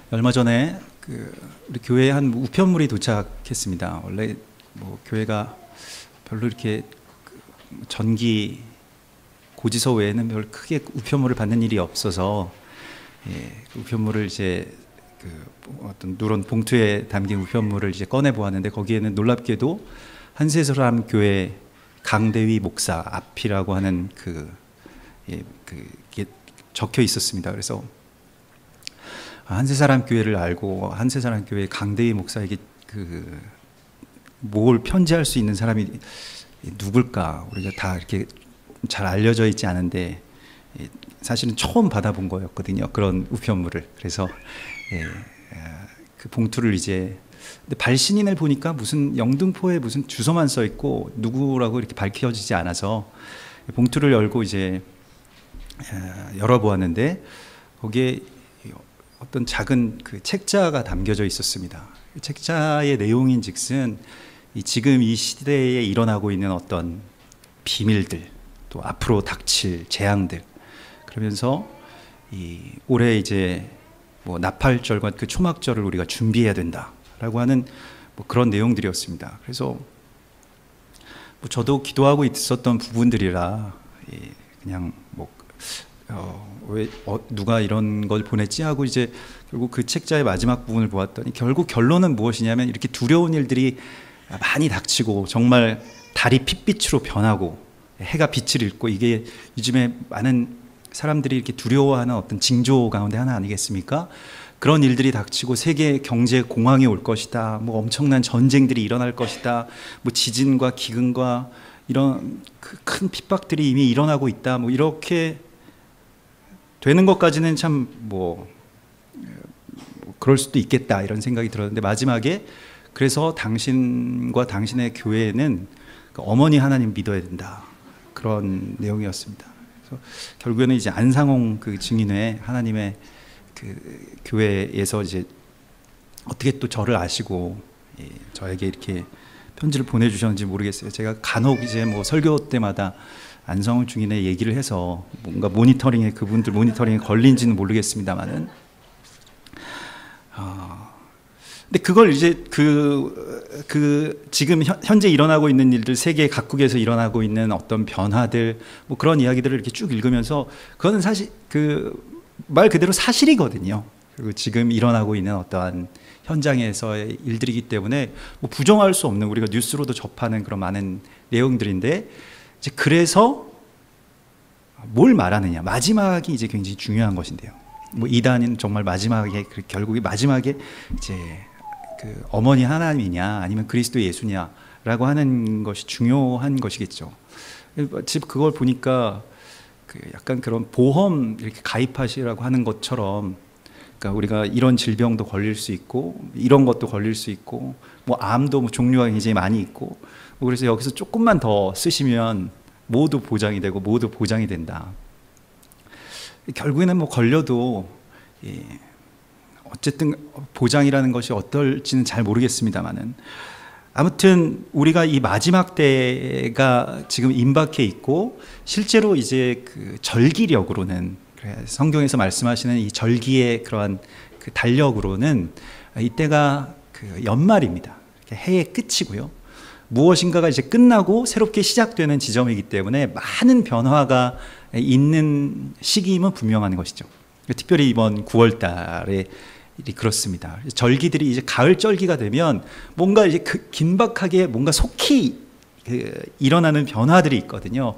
얼마 전에 우리 교회에 한 우편물이 도착했습니다. 원래 교회가 별로 이렇게 전기 고지서 외에는 별 크게 우편물을 받는 일이 없어서 우편물을 이제 어떤 누런 봉투에 담긴 우편물을 이제 꺼내 보았는데, 거기에는 놀랍게도 한세사람 교회 강대위 목사 앞이라고 하는 그게 적혀 있었습니다. 그래서 한세사람 교회를 알고 한세사람 교회 강대위 목사에게 뭘 편지할 수 있는 사람이 누굴까, 우리가 다 이렇게 잘 알려져 있지 않은데 사실은 처음 받아본 거였거든요, 그런 우편물을. 그래서 그 봉투를 이제, 근데 발신인을 보니까 무슨 영등포에 무슨 주소만 써 있고 누구라고 이렇게 밝혀지지 않아서 봉투를 열고 이제 열어보았는데, 거기에 어떤 작은 그 책자가 담겨져 있었습니다. 책자의 내용인즉슨 지금 이 시대에 일어나고 있는 어떤 비밀들, 또 앞으로 닥칠 재앙들, 그러면서 올해 이제 나팔절과 그 초막절을 우리가 준비해야 된다라고 하는 그런 내용들이었습니다. 그래서 저도 기도하고 있었던 부분들이라 그냥 왜 누가 이런 걸 보냈지 하고 이제 결국 그 책자의 마지막 부분을 보았더니, 결국 결론은 무엇이냐면 이렇게 두려운 일들이 많이 닥치고 정말 달이 핏빛으로 변하고 해가 빛을 잃고, 이게 요즘에 많은 사람들이 이렇게 두려워하는 어떤 징조 가운데 하나 아니겠습니까? 그런 일들이 닥치고 세계 경제 공황이 올 것이다, 엄청난 전쟁들이 일어날 것이다, 지진과 기근과 이런 큰 핍박들이 이미 일어나고 있다, 이렇게 되는 것까지는 참 그럴 수도 있겠다 이런 생각이 들었는데, 마지막에 그래서 당신과 당신의 교회는 어머니 하나님 믿어야 된다, 그런 내용이었습니다. 그래서 결국에는 이제 안상홍 그 증인회 하나님의 그 교회에서 이제 어떻게 또 저를 아시고 저에게 이렇게 편지를 보내주셨는지 모르겠어요. 제가 간혹 이제 설교 때마다 안성훈 증인의 얘기를 해서 뭔가 모니터링에, 그분들 모니터링에 걸린지는 모르겠습니다만은, 근데 그걸 이제 지금 현재 일어나고 있는 일들, 세계 각국에서 일어나고 있는 어떤 변화들, 그런 이야기들을 이렇게 쭉 읽으면서, 그거는 사실 말 그대로 사실이거든요. 그리고 지금 일어나고 있는 어떠한 현장에서의 일들이기 때문에 부정할 수 없는, 우리가 뉴스로도 접하는 그런 많은 내용들인데, 이제 그래서 뭘 말하느냐, 마지막이 이제 굉장히 중요한 것인데요. 이단은 정말 마지막에, 결국에 마지막에 이제 어머니 하나님이냐 아니면 그리스도 예수냐라고 하는 것이 중요한 것이겠죠. 집 그걸 보니까 약간 그런 보험 이렇게 가입하시라고 하는 것처럼, 그러니까 우리가 이런 질병도 걸릴 수 있고 이런 것도 걸릴 수 있고 암도 종류가 굉장히 많이 있고, 그래서 여기서 조금만 더 쓰시면 모두 보장이 되고 모두 보장이 된다. 결국에는 걸려도 어쨌든 보장이라는 것이 어떨지는 잘 모르겠습니다만은, 아무튼 우리가 이 마지막 때가 지금 임박해 있고, 실제로 이제 그 절기력으로는, 성경에서 말씀하시는 이 절기의 그러한 그 달력으로는 이때가 연말입니다. 해의 끝이고요. 무엇인가가 이제 끝나고 새롭게 시작되는 지점이기 때문에 많은 변화가 있는 시기임은 분명한 것이죠. 특별히 이번 9월 달에 그렇습니다. 절기들이 이제 가을 절기가 되면 뭔가 이제 긴박하게 뭔가 속히 일어나는 변화들이 있거든요.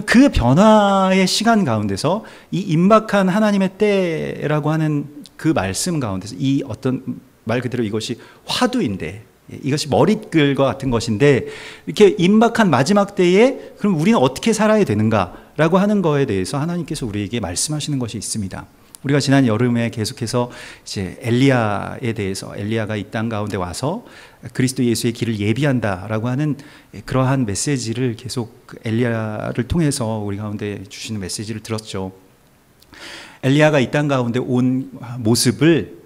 그 변화의 시간 가운데서 이 임박한 하나님의 때라고 하는 그 말씀 가운데서, 이 어떤 말 그대로 이것이 화두인데, 이것이 머릿글과 같은 것인데, 이렇게 임박한 마지막 때에 그럼 우리는 어떻게 살아야 되는가라고 하는 거에 대해서 하나님께서 우리에게 말씀하시는 것이 있습니다. 우리가 지난 여름에 계속해서 이제 엘리야에 대해서, 엘리야가 이 땅 가운데 와서 그리스도 예수의 길을 예비한다라고 하는 그러한 메시지를 계속 엘리야를 통해서 우리 가운데 주시는 메시지를 들었죠. 엘리야가 이 땅 가운데 온 모습을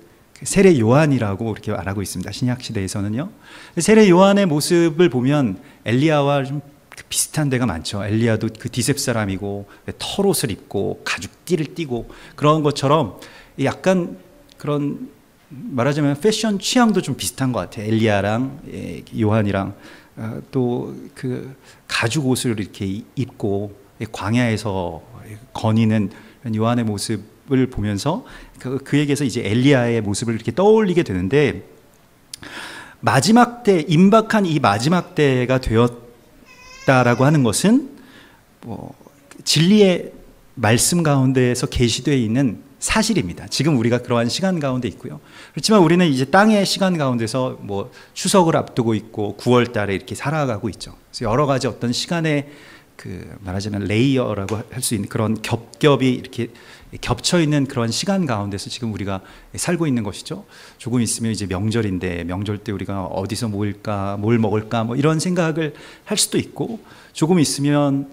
세례 요한이라고 이렇게 말하고 있습니다. 신약 시대에서는요. 세례 요한의 모습을 보면 엘리야와 좀 비슷한 데가 많죠. 엘리야도 그 디셉 사람이고 털옷을 입고 가죽띠를 띠고 그런 것처럼 약간 그런 말하자면 패션 취향도 좀 비슷한 것 같아요. 엘리야랑 요한이랑 또 그 가죽 옷을 이렇게 입고 광야에서 거니는 요한의 모습을 보면서 그에게서 이제 엘리야의 모습을 이렇게 떠올리게 되는데, 마지막 때, 임박한 이 마지막 때가 되었다라고 하는 것은 뭐 진리의 말씀 가운데에서 계시되어 있는 사실입니다. 지금 우리가 그러한 시간 가운데 있고요. 그렇지만 우리는 이제 땅의 시간 가운데서 뭐 추석을 앞두고 있고 9월 달에 이렇게 살아가고 있죠. 그래서 여러 가지 어떤 시간의 그 말하자면 레이어라고 할 수 있는 그런 겹겹이 이렇게 겹쳐 있는 그런 시간 가운데서 지금 우리가 살고 있는 것이죠. 조금 있으면 이제 명절인데, 명절 때 우리가 어디서 모일까, 뭘 먹을까, 뭐 이런 생각을 할 수도 있고, 조금 있으면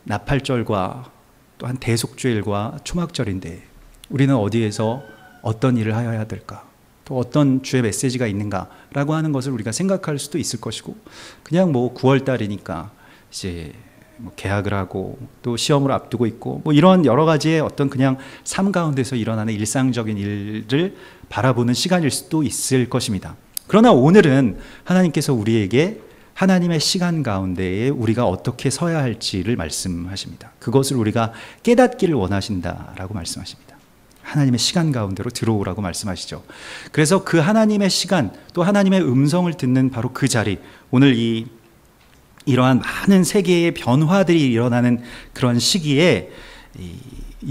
나팔절과 또한 대속죄일과 초막절인데 우리는 어디에서 어떤 일을 하여야 될까, 또 어떤 주의 메시지가 있는가라고 하는 것을 우리가 생각할 수도 있을 것이고, 그냥 뭐 9월 달이니까 이제 뭐 계약을 하고 또 시험을 앞두고 있고 뭐 이런 여러 가지의 어떤 그냥 삶 가운데서 일어나는 일상적인 일을 바라보는 시간일 수도 있을 것입니다. 그러나 오늘은 하나님께서 우리에게 하나님의 시간 가운데에 우리가 어떻게 서야 할지를 말씀하십니다. 그것을 우리가 깨닫기를 원하신다라고 말씀하십니다. 하나님의 시간 가운데로 들어오라고 말씀하시죠. 그래서 그 하나님의 시간, 또 하나님의 음성을 듣는 바로 그 자리, 오늘 이러한 많은 세계의 변화들이 일어나는 그런 시기에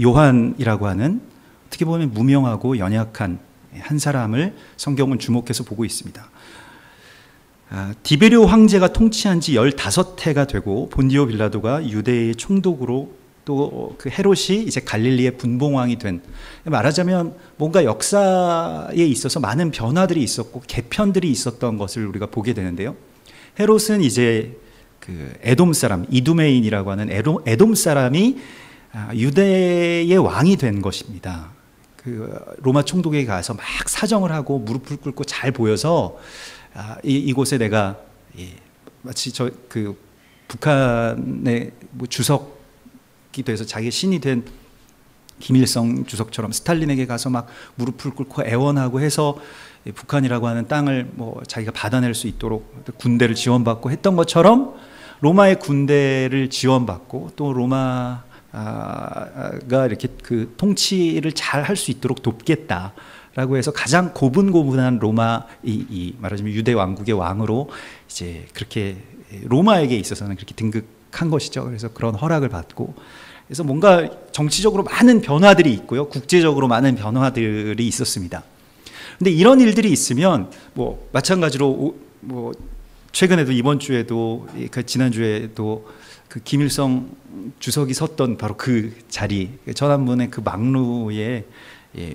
요한이라고 하는 어떻게 보면 무명하고 연약한 한 사람을 성경은 주목해서 보고 있습니다. 디베리오 황제가 통치한 지 15해가 되고 본디오 빌라도가 유대의 총독으로, 또 그 헤롯이 이제 갈릴리의 분봉왕이 된, 말하자면 뭔가 역사에 있어서 많은 변화들이 있었고 개편들이 있었던 것을 우리가 보게 되는데요. 헤롯은 이제 그 에돔 사람, 이두메인이라고 하는 에돔 사람이 유대의 왕이 된 것입니다. 그 로마 총독에게 가서 막 사정을 하고 무릎을 꿇고 잘 보여서 이곳에 내가 마치 그 북한의 뭐 주석이 돼서 자기 신이 된 김일성 주석처럼 스탈린에게 가서 막 무릎을 꿇고 애원하고 해서 북한이라고 하는 땅을 뭐 자기가 받아낼 수 있도록 군대를 지원받고 했던 것처럼 로마의 군대를 지원받고 또 로마가 이렇게 그 통치를 잘 할 수 있도록 돕겠다라고 해서 가장 고분고분한 로마, 말하자면 유대 왕국의 왕으로 이제 그렇게 로마에게 있어서는 그렇게 등극한 것이죠. 그래서 그런 허락을 받고, 그래서 뭔가 정치적으로 많은 변화들이 있고요, 국제적으로 많은 변화들이 있었습니다. 근데 이런 일들이 있으면 뭐 마찬가지로 뭐 최근에도 이번 주에도 지난주에도 그 김일성 주석이 섰던 바로 그 자리, 천안문의 그 막루에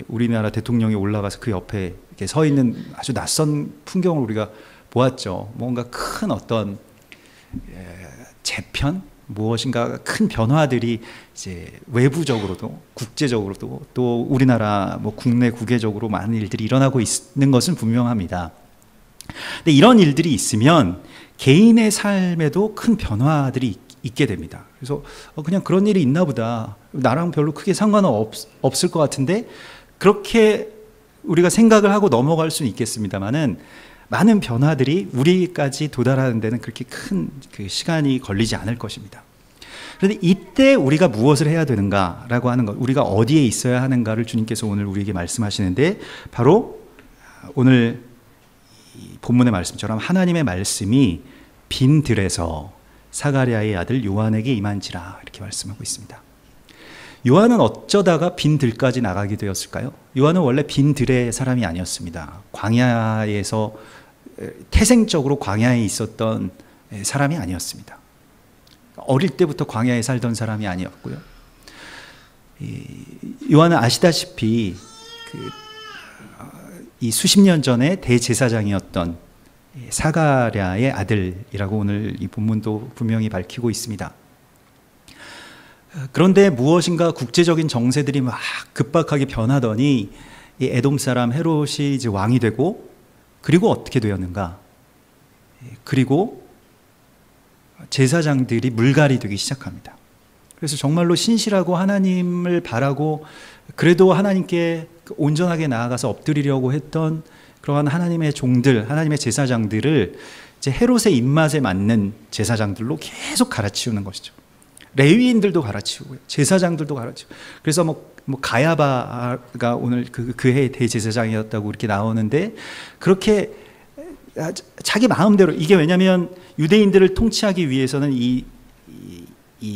우리나라 대통령이 올라가서 그 옆에 이렇게 서 있는 아주 낯선 풍경을 우리가 보았죠. 뭔가 큰 어떤 재편, 무엇인가 큰 변화들이 이제 외부적으로도 국제적으로도 또 우리나라 뭐 국내 국외적으로 많은 일들이 일어나고 있는 것은 분명합니다. 근데 이런 일들이 있으면 개인의 삶에도 큰 변화들이 있게 됩니다. 그래서 그냥 그런 일이 있나 보다, 나랑 별로 크게 상관은 없을 것 같은데, 그렇게 우리가 생각을 하고 넘어갈 수는 있겠습니다만은 많은 변화들이 우리까지 도달하는 데는 그렇게 큰 그 시간이 걸리지 않을 것입니다. 그런데 이때 우리가 무엇을 해야 되는가라고 하는 것, 우리가 어디에 있어야 하는가를 주님께서 오늘 우리에게 말씀하시는데, 바로 오늘 본문의 말씀처럼 하나님의 말씀이 빈 들에서 사가랴의 아들 요한에게 임한지라, 이렇게 말씀하고 있습니다. 요한은 어쩌다가 빈 들까지 나가게 되었을까요? 요한은 원래 빈 들의 사람이 아니었습니다. 광야에서 태생적으로 광야에 있었던 사람이 아니었습니다. 어릴 때부터 광야에 살던 사람이 아니었고요. 요한은 아시다시피 이 수십 년 전에 대제사장이었던 사가랴의 아들이라고 오늘 이 본문도 분명히 밝히고 있습니다. 그런데 무엇인가 국제적인 정세들이 막 급박하게 변하더니 이 에돔 사람 헤롯이 이제 왕이 되고, 그리고 어떻게 되었는가? 그리고 제사장들이 물갈이 되기 시작합니다. 그래서 정말로 신실하고 하나님을 바라고 그래도 하나님께 온전하게 나아가서 엎드리려고 했던 그러한 하나님의 종들, 하나님의 제사장들을 이제 헤롯의 입맛에 맞는 제사장들로 계속 갈아치우는 것이죠. 레위인들도 갈아치우고요, 제사장들도 갈아치우고. 그래서 뭐 가야바가 오늘 그 해의 대제사장이었다고 이렇게 나오는데, 그렇게 자기 마음대로, 이게 왜냐하면 유대인들을 통치하기 위해서는 이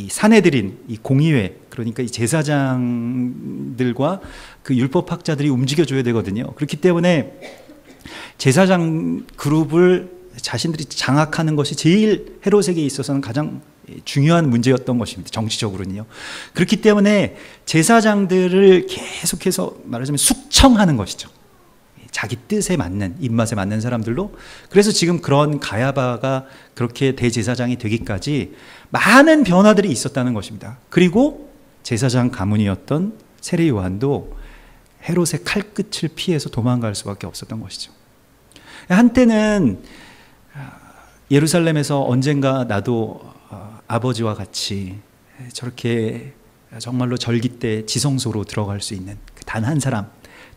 사내들인 이 공의회, 그러니까 이 제사장들과 그 율법학자들이 움직여줘야 되거든요. 그렇기 때문에 제사장 그룹을 자신들이 장악하는 것이 제일 헤롯에게 있어서는 가장 중요한 문제였던 것입니다. 정치적으로는요. 그렇기 때문에 제사장들을 계속해서 말하자면 숙청하는 것이죠. 자기 뜻에 맞는, 입맛에 맞는 사람들로. 그래서 지금 그런 가야바가 그렇게 대제사장이 되기까지 많은 변화들이 있었다는 것입니다. 그리고 제사장 가문이었던 세례 요한도 헤롯의 칼끝을 피해서 도망갈 수밖에 없었던 것이죠. 한때는 예루살렘에서 언젠가 나도 아버지와 같이 저렇게 정말로 절기 때 지성소로 들어갈 수 있는 단 한 사람,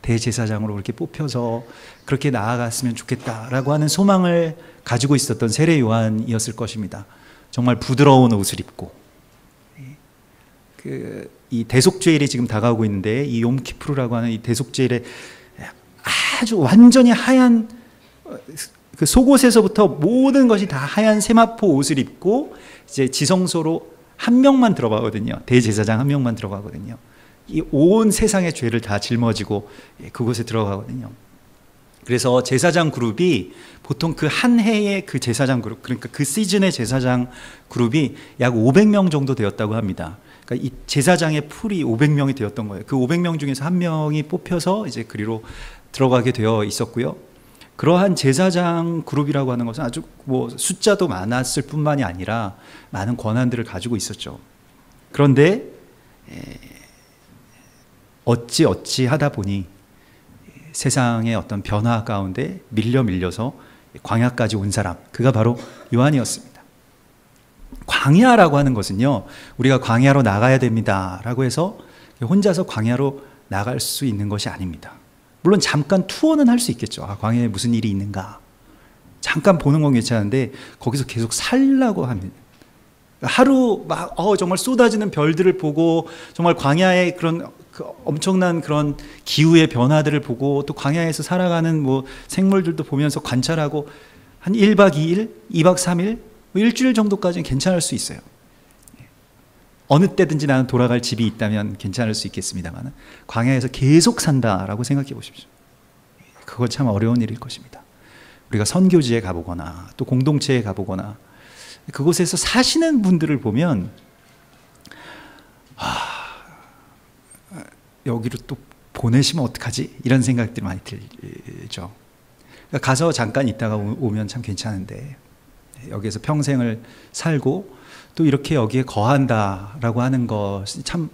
대제사장으로 그렇게 뽑혀서 그렇게 나아갔으면 좋겠다라고 하는 소망을 가지고 있었던 세례 요한이었을 것입니다. 정말 부드러운 옷을 입고, 이 대속죄일이 지금 다가오고 있는데, 이 욤키푸르라고 하는 이 대속죄일에 아주 완전히 하얀, 그 속옷에서부터 모든 것이 다 하얀 세마포 옷을 입고 이제 지성소로 한 명만 들어가거든요. 대제사장 한 명만 들어가거든요. 이 온 세상의 죄를 다 짊어지고 그곳에 들어가거든요. 그래서 제사장 그룹이 보통 그 한 해의 그 제사장 그룹, 그러니까 그 시즌의 제사장 그룹이 약 500명 정도 되었다고 합니다. 그러니까 이 제사장의 풀이 500명이 되었던 거예요. 그 500명 중에서 한 명이 뽑혀서 이제 그리로 들어가게 되어 있었고요. 그러한 제사장 그룹이라고 하는 것은 아주 뭐 숫자도 많았을 뿐만이 아니라 많은 권한들을 가지고 있었죠. 그런데 어찌 하다 보니 세상의 어떤 변화 가운데 밀려서 광야까지 온 사람, 그가 바로 요한이었습니다. 광야라고 하는 것은요, 우리가 광야로 나가야 됩니다 라고 해서 혼자서 광야로 나갈 수 있는 것이 아닙니다. 물론 잠깐 투어는 할 수 있겠죠. 광야에 무슨 일이 있는가 잠깐 보는 건 괜찮은데 거기서 계속 살라고 하면, 하루 막 정말 쏟아지는 별들을 보고, 정말 광야의 그런 엄청난 그런 기후의 변화들을 보고, 또 광야에서 살아가는 뭐 생물들도 보면서 관찰하고, 한 1박 2일, 2박 3일, 일주일 정도까지는 괜찮을 수 있어요. 어느 때든지 나는 돌아갈 집이 있다면 괜찮을 수 있겠습니다만, 광야에서 계속 산다라고 생각해 보십시오. 그거 참 어려운 일일 것입니다. 우리가 선교지에 가보거나 또 공동체에 가보거나 그곳에서 사시는 분들을 보면 여기로 또 보내시면 어떡하지? 이런 생각들이 많이 들죠. 그러니까 가서 잠깐 있다가 오면 참 괜찮은데, 여기에서 평생을 살고 또 이렇게 여기에 거한다라고 하는 것이 참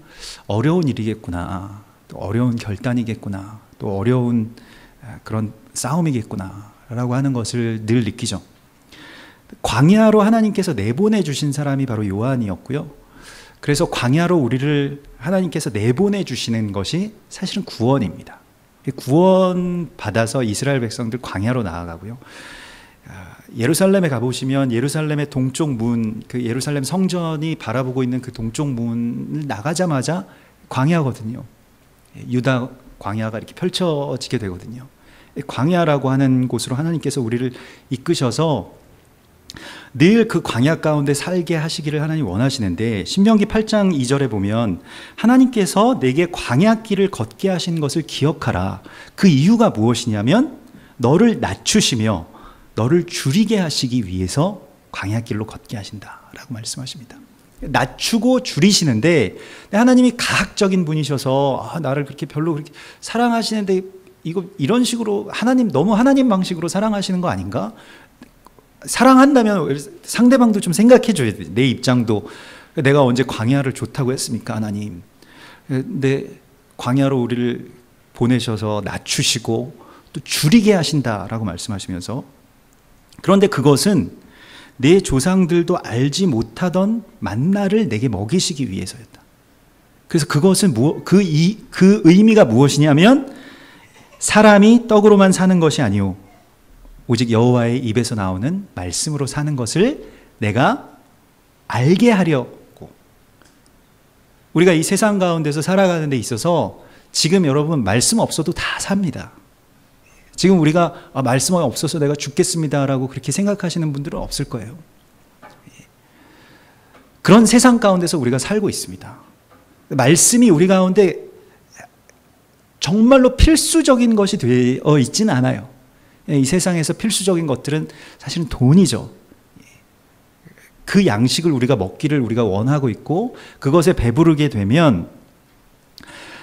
어려운 일이겠구나, 또 어려운 결단이겠구나, 또 어려운 그런 싸움이겠구나 라고 하는 것을 늘 느끼죠. 광야로 하나님께서 내보내 주신 사람이 바로 요한이었고요. 그래서 광야로 우리를 하나님께서 내보내 주시는 것이 사실은 구원입니다. 구원 받아서 이스라엘 백성들 광야로 나아가고요. 예루살렘에 가보시면 예루살렘의 동쪽 문, 그 예루살렘 성전이 바라보고 있는 그 동쪽 문을 나가자마자 광야거든요. 유다 광야가 이렇게 펼쳐지게 되거든요. 광야라고 하는 곳으로 하나님께서 우리를 이끄셔서 늘 그 광야 가운데 살게 하시기를 하나님 원하시는데, 신명기 8장 2절에 보면 하나님께서 내게 광야길을 걷게 하신 것을 기억하라. 그 이유가 무엇이냐면 너를 낮추시며 너를 줄이게 하시기 위해서 광야길로 걷게 하신다라고 말씀하십니다. 낮추고 줄이시는데, 하나님이 가학적인 분이셔서 나를 그렇게 별로 그렇게 사랑하시는데 이런 식으로 너무 하나님 방식으로 사랑하시는 거 아닌가? 사랑한다면 상대방도 좀 생각해 줘야 돼. 내 입장도. 내가 언제 광야를 좋다고 했습니까, 하나님? 근데 광야로 우리를 보내셔서 낮추시고 또 줄이게 하신다라고 말씀하시면서, 그런데 그것은 내 조상들도 알지 못하던 만나를 내게 먹이시기 위해서였다. 그래서 그것은 그 의미가 무엇이냐면 사람이 떡으로만 사는 것이 아니오 오직 여호와의 입에서 나오는 말씀으로 사는 것을 내가 알게 하려고. 우리가 이 세상 가운데서 살아가는 데 있어서 지금 여러분 말씀 없어도 다 삽니다. 지금 우리가 말씀 없어서 내가 죽겠습니다라고 그렇게 생각하시는 분들은 없을 거예요. 그런 세상 가운데서 우리가 살고 있습니다. 말씀이 우리 가운데 정말로 필수적인 것이 되어 있지는 않아요. 이 세상에서 필수적인 것들은 사실은 돈이죠. 그 양식을 우리가 먹기를 우리가 원하고 있고 그것에 배부르게 되면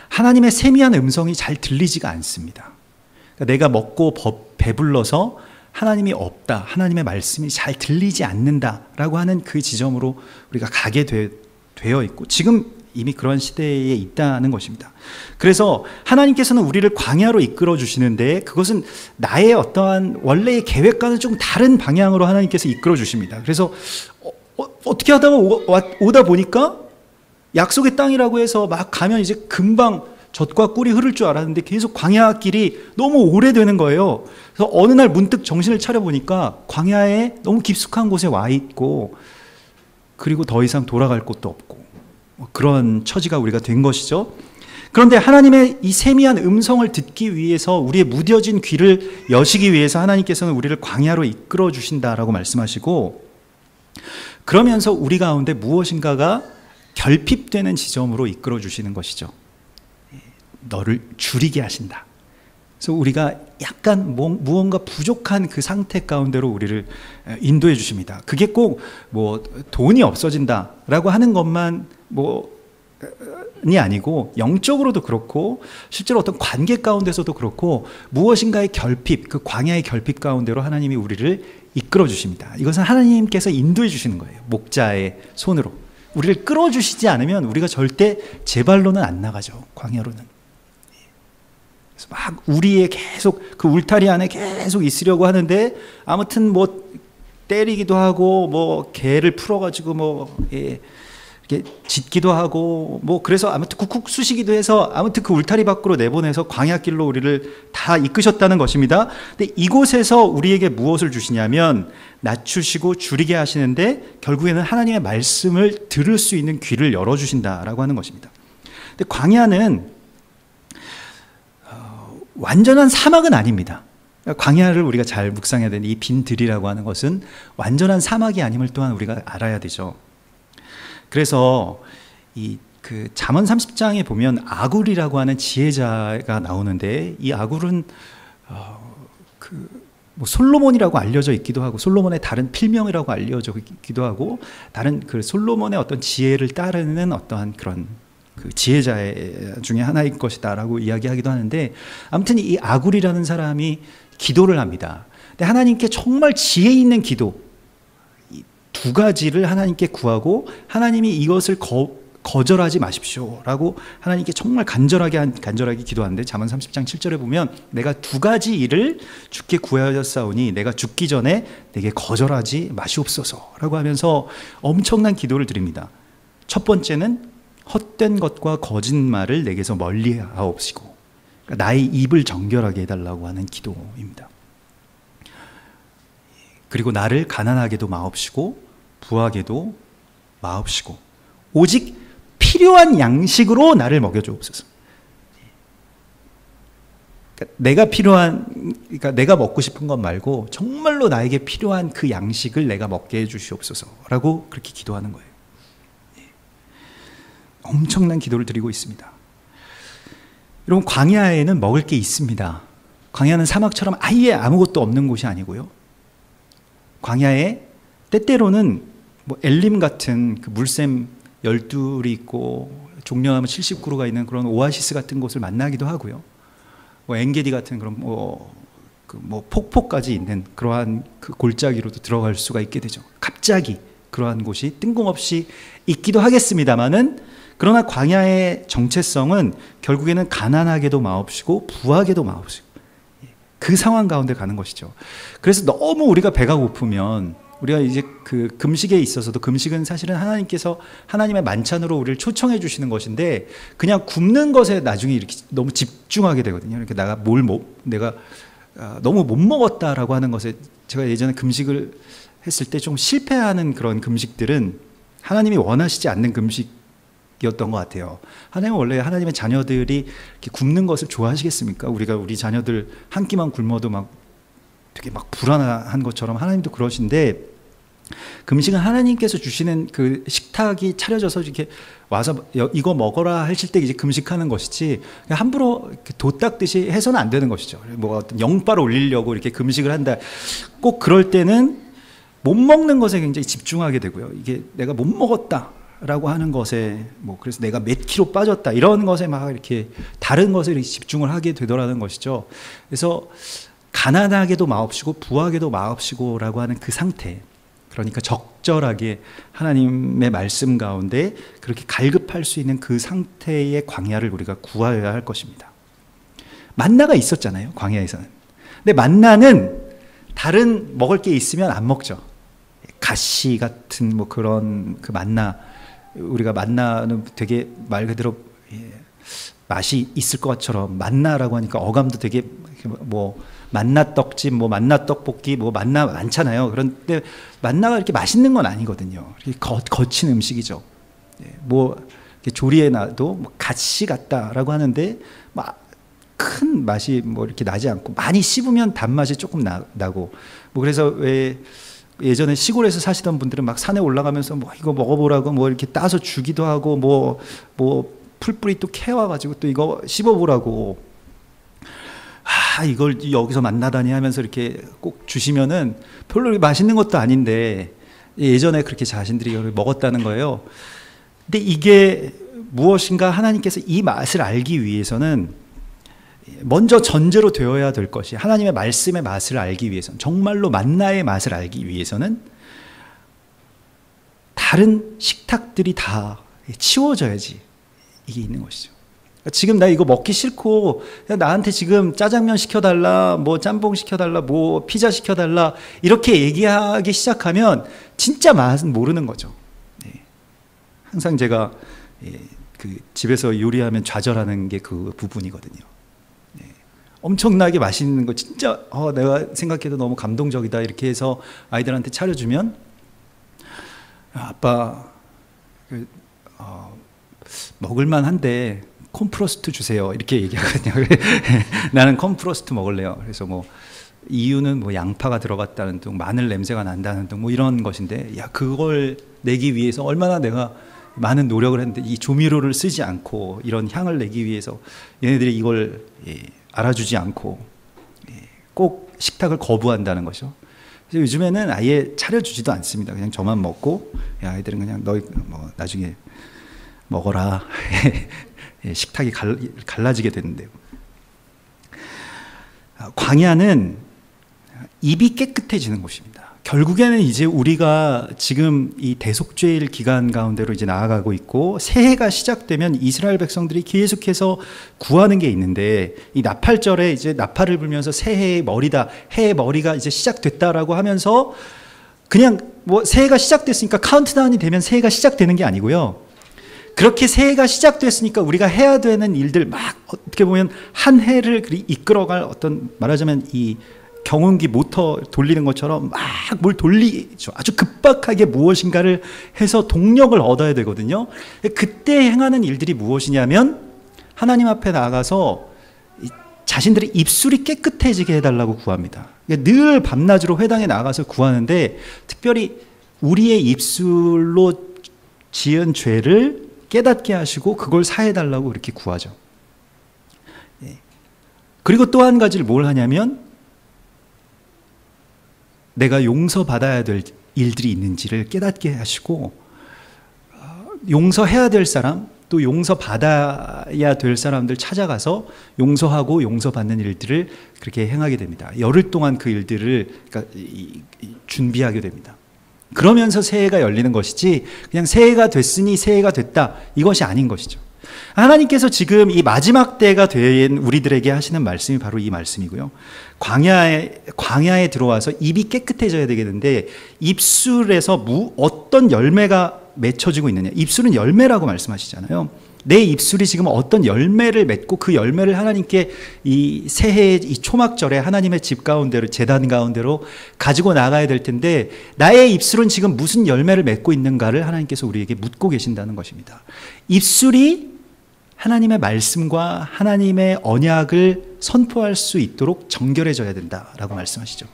하나님의 세미한 음성이 잘 들리지가 않습니다. 그러니까 내가 먹고 배불러서 하나님이 없다, 하나님의 말씀이 잘 들리지 않는다라고 하는 그 지점으로 우리가 가게 되어 있고 지금 이미 그런 시대에 있다는 것입니다. 그래서 하나님께서는 우리를 광야로 이끌어 주시는데 그것은 나의 어떠한 원래의 계획과는 좀 다른 방향으로 하나님께서 이끌어 주십니다. 그래서 어떻게 하다가 오다 보니까 약속의 땅이라고 해서 막 가면 이제 금방 젖과 꿀이 흐를 줄 알았는데 계속 광야 길이 너무 오래되는 거예요. 그래서 어느 날 문득 정신을 차려보니까 광야에 너무 깊숙한 곳에 와 있고 그리고 더 이상 돌아갈 곳도 없고 그런 처지가 우리가 된 것이죠. 그런데 하나님의 이 세미한 음성을 듣기 위해서 우리의 무뎌진 귀를 여시기 위해서 하나님께서는 우리를 광야로 이끌어 주신다라고 말씀하시고 그러면서 우리 가운데 무엇인가가 결핍되는 지점으로 이끌어 주시는 것이죠. 너를 줄이게 하신다. 그래서 우리가 약간 무언가 부족한 그 상태 가운데로 우리를 인도해 주십니다. 그게 꼭 뭐 돈이 없어진다라고 하는 것만 이 아니고 영적으로도 그렇고 실제로 어떤 관계 가운데서도 그렇고 무엇인가의 결핍, 그 광야의 결핍 가운데로 하나님이 우리를 이끌어 주십니다. 이것은 하나님께서 인도해 주시는 거예요. 목자의 손으로. 우리를 끌어주시지 않으면 우리가 절대 제 발로는 안 나가죠. 광야로는. 그래서 막 우리의 계속 그 울타리 안에 계속 있으려고 하는데 아무튼 뭐 때리기도 하고 뭐 개를 풀어가지고 이렇게 짖기도 하고 그래서 아무튼 쿡쿡 쑤시기도 해서 아무튼 그 울타리 밖으로 내보내서 광야길로 우리를 다 이끄셨다는 것입니다. 근데 이곳에서 우리에게 무엇을 주시냐면 낮추시고 줄이게 하시는데 결국에는 하나님의 말씀을 들을 수 있는 귀를 열어주신다라고 하는 것입니다. 근데 광야는 완전한 사막은 아닙니다. 광야를 우리가 잘 묵상해야 되는 이 빈 들이라고 하는 것은 완전한 사막이 아님을 또한 우리가 알아야 되죠. 그래서 그 잠언 30장에 보면 아굴이라고 하는 지혜자가 나오는데 이 아굴은 솔로몬이라고 알려져 있기도 하고 솔로몬의 다른 필명이라고 알려져 있기도 하고 다른 그 솔로몬의 어떤 지혜를 따르는 어떠한 그런 그 지혜자 중에 하나일 것이다라고 이야기하기도 하는데 아무튼 이 아굴이라는 사람이 기도를 합니다. 근데 하나님께 정말 지혜 있는 기도 두 가지를 하나님께 구하고 하나님이 이것을 거절하지 마십시오라고 하나님께 정말 간절하게 기도하는데 잠언 30장 7절에 보면 내가 두 가지 일을 주께 구하였사오니 내가 죽기 전에 내게 거절하지 마시옵소서라고 하면서 엄청난 기도를 드립니다. 첫 번째는 헛된 것과 거짓말을 내게서 멀리하옵시고 그러니까 나의 입을 정결하게 해달라고 하는 기도입니다. 그리고 나를 가난하게도 마옵시고 부하게도 마옵시고 오직 필요한 양식으로 나를 먹여주옵소서. 그러니까 내가 먹고 싶은 것 말고 정말로 나에게 필요한 그 양식을 내가 먹게 해주시옵소서라고 그렇게 기도하는 거예요. 엄청난 기도를 드리고 있습니다. 여러분 광야에는 먹을 게 있습니다. 광야는 사막처럼 아예 아무것도 없는 곳이 아니고요. 광야에 때때로는 엘림 같은 그 물샘 12이 있고 종려나무 70그루가 있는 그런 오아시스 같은 곳을 만나기도 하고요. 엔게디 같은 그런 폭포까지 있는 그러한 그 골짜기로도 들어갈 수가 있게 되죠. 갑자기 그러한 곳이 뜬금없이 있기도 하겠습니다만은 그러나 광야의 정체성은 결국에는 가난하게도 마옵시고 부하게도 마옵시고 그 상황 가운데 가는 것이죠. 그래서 너무 우리가 배가 고프면 우리가 이제 그 금식에 있어서도 금식은 사실은 하나님께서 하나님의 만찬으로 우리를 초청해 주시는 것인데 그냥 굶는 것에 나중에 이렇게 너무 집중하게 되거든요. 이렇게 내가 너무 못 먹었다라고 하는 것에 제가 예전에 금식을 했을 때 좀 실패하는 그런 금식들은 하나님이 원하시지 않는 금식이었던 것 같아요. 하나님은 원래 하나님의 자녀들이 이렇게 굶는 것을 좋아하시겠습니까? 우리가 우리 자녀들 한 끼만 굶어도 막 되게 막 불안한 것처럼 하나님도 그러신데 금식은 하나님께서 주시는 그 식탁이 차려져서 이렇게 와서 이거 먹어라 하실 때 이제 금식하는 것이지 그냥 함부로 도 닦듯이 해서는 안 되는 것이죠. 뭐 어떤 영바를 올리려고 이렇게 금식을 한다. 꼭 그럴 때는 못 먹는 것에 굉장히 집중하게 되고요. 이게 내가 못 먹었다라고 하는 것에 뭐 그래서 내가 몇 킬로 빠졌다 이런 것에 막 이렇게 다른 것에 이렇게 집중을 하게 되더라는 것이죠. 그래서 가난하게도 마옵시고 부하게도 마옵시고라고 하는 그 상태, 그러니까 적절하게 하나님의 말씀 가운데 그렇게 갈급할 수 있는 그 상태의 광야를 우리가 구하여야 할 것입니다. 만나가 있었잖아요, 광야에서는. 근데 만나는 다른 먹을 게 있으면 안 먹죠. 가시 같은 뭐 그런 그 만나, 우리가 만나는 되게 말 그대로 맛이 있을 것처럼 만나라고 하니까 어감도 되게 뭐 만나 떡집, 뭐 만나 떡볶이, 뭐 만나 많잖아요. 그런데 만나가 이렇게 맛있는 건 아니거든요. 이렇게 거친 음식이죠. 뭐 이렇게 조리해 놔도 뭐 가시 같다라고 하는데 막 큰 맛이 뭐 이렇게 나지 않고 많이 씹으면 단맛이 조금 나고 뭐 그래서 왜 예전에 시골에서 사시던 분들은 막 산에 올라가면서 뭐 이거 먹어보라고 뭐 이렇게 따서 주기도 하고 뭐 풀뿌리 또 캐와가지고 또 이거 씹어보라고 이걸 여기서 만나다니 하면서 이렇게 꼭 주시면은 별로 맛있는 것도 아닌데 예전에 그렇게 자신들이 이걸 먹었다는 거예요. 근데 이게 무엇인가 하나님께서 이 맛을 알기 위해서는 먼저 전제로 되어야 될 것이 하나님의 말씀의 맛을 알기 위해서는 정말로 만나의 맛을 알기 위해서는 다른 식탁들이 다 치워져야지 이게 있는 것이죠. 지금 나 이거 먹기 싫고 나한테 지금 짜장면 시켜달라, 뭐 짬뽕 시켜달라, 뭐 피자 시켜달라 이렇게 얘기하기 시작하면 진짜 맛은 모르는 거죠. 항상 제가 그 집에서 요리하면 좌절하는 게 그 부분이거든요. 엄청나게 맛있는 거 진짜 내가 생각해도 너무 감동적이다 이렇게 해서 아이들한테 차려주면 아빠 먹을만 한데 콤프로스트 주세요 이렇게 얘기하거든요. 나는 콤프로스트 먹을래요. 그래서 뭐 이유는 뭐 양파가 들어갔다는 둥, 마늘 냄새가 난다는 둥, 뭐 이런 것인데 야 그걸 내기 위해서 얼마나 내가 많은 노력을 했는데 이 조미료를 쓰지 않고 이런 향을 내기 위해서 얘네들이 이걸 알아주지 않고 꼭 식탁을 거부한다는 것이죠. 그래서 요즘에는 아예 차려주지도 않습니다. 그냥 저만 먹고 야, 아이들은 그냥 너희 뭐 나중에 먹어라. 식탁이 갈라지게 되는데요. 광야는 입이 깨끗해지는 곳입니다. 결국에는 이제 우리가 지금 이 대속죄일 기간 가운데로 이제 나아가고 있고 새해가 시작되면 이스라엘 백성들이 계속해서 구하는 게 있는데 이 나팔절에 이제 나팔을 불면서 새해의 머리다, 해의 머리가 이제 시작됐다라고 하면서 그냥 뭐 새해가 시작됐으니까 카운트다운이 되면 새해가 시작되는 게 아니고요. 그렇게 새해가 시작됐으니까 우리가 해야 되는 일들 막 어떻게 보면 한 해를 이끌어갈 어떤 말하자면 이 경운기 모터 돌리는 것처럼 막 뭘 돌리죠. 아주 급박하게 무엇인가를 해서 동력을 얻어야 되거든요. 그때 행하는 일들이 무엇이냐면 하나님 앞에 나아가서 자신들의 입술이 깨끗해지게 해달라고 구합니다. 늘 밤낮으로 회당에 나가서 구하는데 특별히 우리의 입술로 지은 죄를 깨닫게 하시고 그걸 사해달라고 이렇게 구하죠. 그리고 또 한 가지를 뭘 하냐면 내가 용서받아야 될 일들이 있는지를 깨닫게 하시고 용서해야 될 사람 또 용서받아야 될 사람들 찾아가서 용서하고 용서받는 일들을 그렇게 행하게 됩니다. 열흘 동안 그 일들을 그러니까 준비하게 됩니다. 그러면서 새해가 열리는 것이지 그냥 새해가 됐으니 새해가 됐다 이것이 아닌 것이죠. 하나님께서 지금 이 마지막 때가 된 우리들에게 하시는 말씀이 바로 이 말씀이고요. 광야에 들어와서 입이 깨끗해져야 되겠는데 입술에서 어떤 열매가 맺혀지고 있느냐. 입술은 열매라고 말씀하시잖아요. 내 입술이 지금 어떤 열매를 맺고 그 열매를 하나님께 이 새해 이 초막절에 하나님의 집 가운데로 제단 가운데로 가지고 나가야 될 텐데 나의 입술은 지금 무슨 열매를 맺고 있는가를 하나님께서 우리에게 묻고 계신다는 것입니다. 입술이 하나님의 말씀과 하나님의 언약을 선포할 수 있도록 정결해져야 된다라고 말씀하시죠.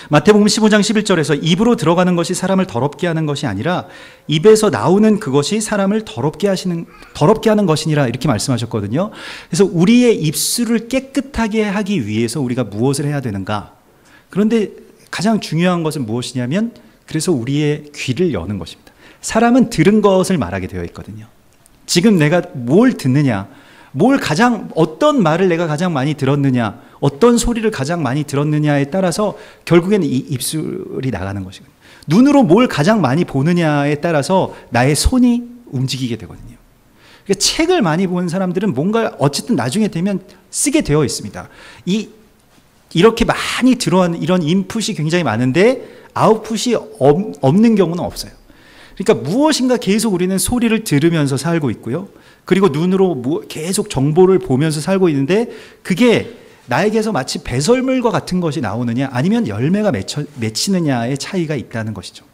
마태복음 15장 11절에서 입으로 들어가는 것이 사람을 더럽게 하는 것이 아니라 입에서 나오는 그것이 사람을 더럽게 하는 것이니라 이렇게 말씀하셨거든요. 그래서 우리의 입술을 깨끗하게 하기 위해서 우리가 무엇을 해야 되는가? 그런데 가장 중요한 것은 무엇이냐면 그래서 우리의 귀를 여는 것입니다. 사람은 들은 것을 말하게 되어 있거든요. 지금 내가 뭘 듣느냐, 어떤 말을 내가 가장 많이 들었느냐, 어떤 소리를 가장 많이 들었느냐에 따라서 결국에는 이 입술이 나가는 것이거든요. 눈으로 뭘 가장 많이 보느냐에 따라서 나의 손이 움직이게 되거든요. 그러니까 책을 많이 보는 사람들은 뭔가 어쨌든 나중에 되면 쓰게 되어 있습니다. 이렇게 많이 들어온 이런 인풋이 굉장히 많은데 아웃풋이 없는 경우는 없어요. 그러니까 무엇인가 계속 우리는 소리를 들으면서 살고 있고요. 그리고 눈으로 계속 정보를 보면서 살고 있는데 그게 나에게서 마치 배설물과 같은 것이 나오느냐 아니면 열매가 맺히느냐의 차이가 있다는 것이죠.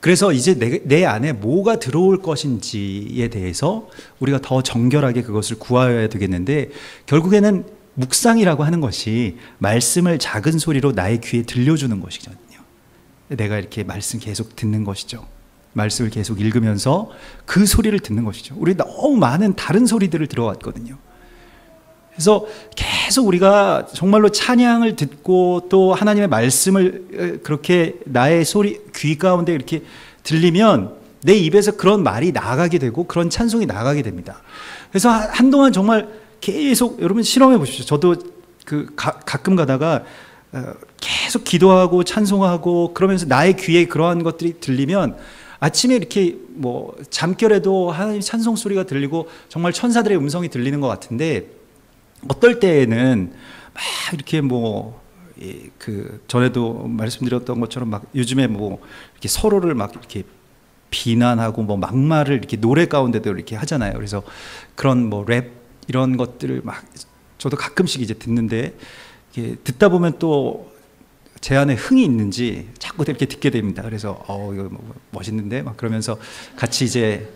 그래서 이제 내 안에 뭐가 들어올 것인지에 대해서 우리가 더 정결하게 그것을 구하여야 되겠는데 결국에는 묵상이라고 하는 것이 말씀을 작은 소리로 나의 귀에 들려주는 것이거든요. 내가 이렇게 말씀 계속 듣는 것이죠. 말씀을 계속 읽으면서 그 소리를 듣는 것이죠. 우리 너무 많은 다른 소리들을 들어왔거든요. 그래서 계속 우리가 정말로 찬양을 듣고 또 하나님의 말씀을 그렇게 나의 귀 가운데 이렇게 들리면 내 입에서 그런 말이 나가게 되고 그런 찬송이 나가게 됩니다. 그래서 한동안 정말 계속 여러분 실험해 보십시오. 저도 가끔 가다가 계속 기도하고 찬송하고 그러면서 나의 귀에 그러한 것들이 들리면 아침에 이렇게 잠결에도 하나님 찬송 소리가 들리고 정말 천사들의 음성이 들리는 것 같은데 어떨 때에는 막 이렇게 전에도 말씀드렸던 것처럼 막 요즘에 이렇게 서로를 막 이렇게 비난하고 막말을 이렇게 노래 가운데도 이렇게 하잖아요. 그래서 그런 랩 이런 것들을 막 저도 가끔씩 이제 듣는데 이렇게 듣다 보면 또 제 안에 흥이 있는지 자꾸 이렇게 듣게 됩니다. 그래서 이거 멋있는데 막 그러면서 같이 이제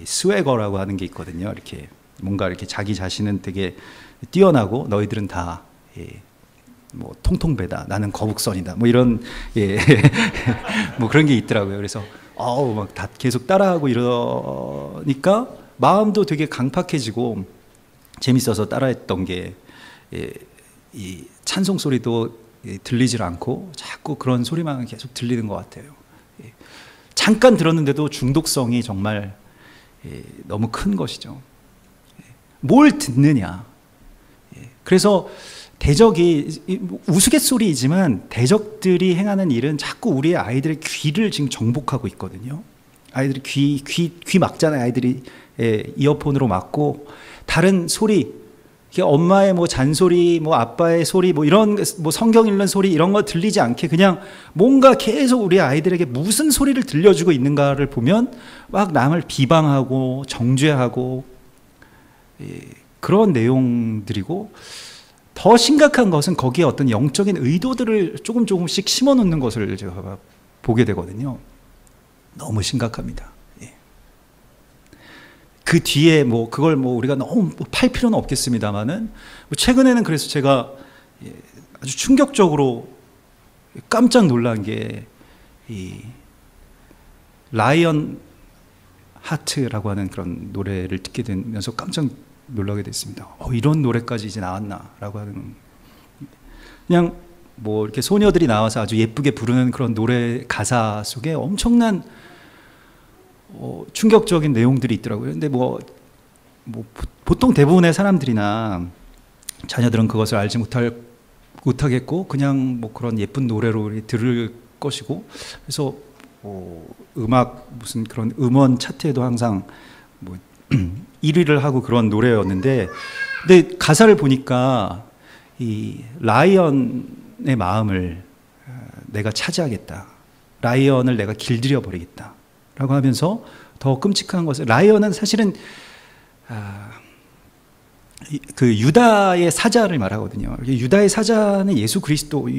스웨거라고 하는 게 있거든요. 이렇게 뭔가 이렇게 자기 자신은 되게 뛰어나고 너희들은 다 통통배다. 나는 거북선이다. 이런 그런 게 있더라고요. 그래서 막 다 계속 따라하고 이러니까 마음도 되게 강팍해지고 재밌어서 따라했던 게 이 찬송 소리도 들리질 않고 자꾸 그런 소리만 계속 들리는 것 같아요. 잠깐 들었는데도 중독성이 정말 너무 큰 것이죠. 뭘 듣느냐. 그래서 대적이 우스갯소리이지만 대적들이 행하는 일은 자꾸 우리의 아이들의 귀를 지금 정복하고 있거든요. 아이들이 귀 막잖아요. 아이들이 이어폰으로 막고 다른 소리, 엄마의 잔소리, 아빠의 소리, 이런 성경 읽는 소리 이런 거 들리지 않게 그냥 뭔가 계속 우리 아이들에게 무슨 소리를 들려주고 있는가를 보면 막 남을 비방하고 정죄하고 그런 내용들이고 더 심각한 것은 거기에 어떤 영적인 의도들을 조금씩 심어놓는 것을 제가 보게 되거든요. 너무 심각합니다. 그 뒤에 그걸 우리가 너무 팔 필요는 없겠습니다만은 최근에는 그래서 제가 아주 충격적으로 깜짝 놀란 게 이 라이언 하트라고 하는 그런 노래를 듣게 되면서 깜짝 놀라게 됐습니다. 이런 노래까지 이제 나왔나라고 하는 그냥 이렇게 소녀들이 나와서 아주 예쁘게 부르는 그런 노래 가사 속에 엄청난 충격적인 내용들이 있더라고요. 근데 보통 대부분의 사람들이나 자녀들은 그것을 알지 못하겠고 그냥 그런 예쁜 노래로 들을 것이고 그래서 음악 무슨 그런 음원 차트에도 항상 뭐 1위를 하고 그런 노래였는데, 근데 가사를 보니까 이 라이언의 마음을 내가 차지하겠다, 라이언을 내가 길들여 버리겠다라고 하면서 더 끔찍한 것은, 라이언은 사실은 그 유다의 사자를 말하거든요. 유다의 사자는 예수 그리스도,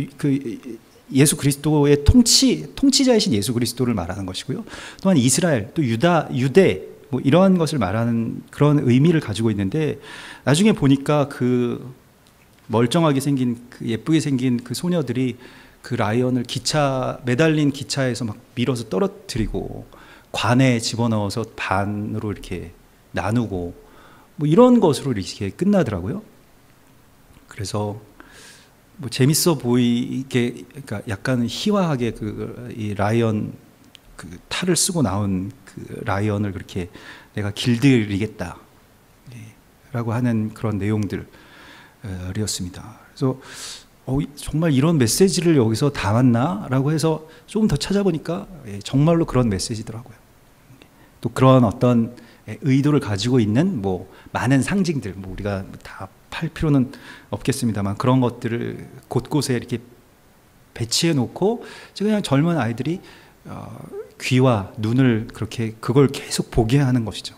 예수 그리스도의 통치자이신 예수 그리스도를 말하는 것이고요. 또한 이스라엘, 또 유대 뭐 이러한 것을 말하는 그런 의미를 가지고 있는데, 나중에 보니까 그 멀쩡하게 생긴, 그 예쁘게 생긴 그 소녀들이 그 라이언을 매달린 기차에서 막 밀어서 떨어뜨리고 관에 집어넣어서 반으로 이렇게 나누고 뭐 이런 것으로 이렇게 끝나더라고요. 그래서 뭐 재밌어 보이게, 그러니까 약간 희화하게 이 라이언 그 탈을 쓰고 나온 그 라이언을 그렇게 내가 길들이겠다 라고 하는 그런 내용들이었습니다. 그래서 정말 이런 메시지를 여기서 담았나? 라고 해서 조금 더 찾아보니까 정말로 그런 메시지더라고요. 또 그런 어떤 의도를 가지고 있는 뭐 많은 상징들, 뭐 우리가 다 팔 필요는 없겠습니다만 그런 것들을 곳곳에 이렇게 배치해 놓고 그냥 젊은 아이들이 귀와 눈을 그렇게 그걸 계속 보게 하는 것이죠.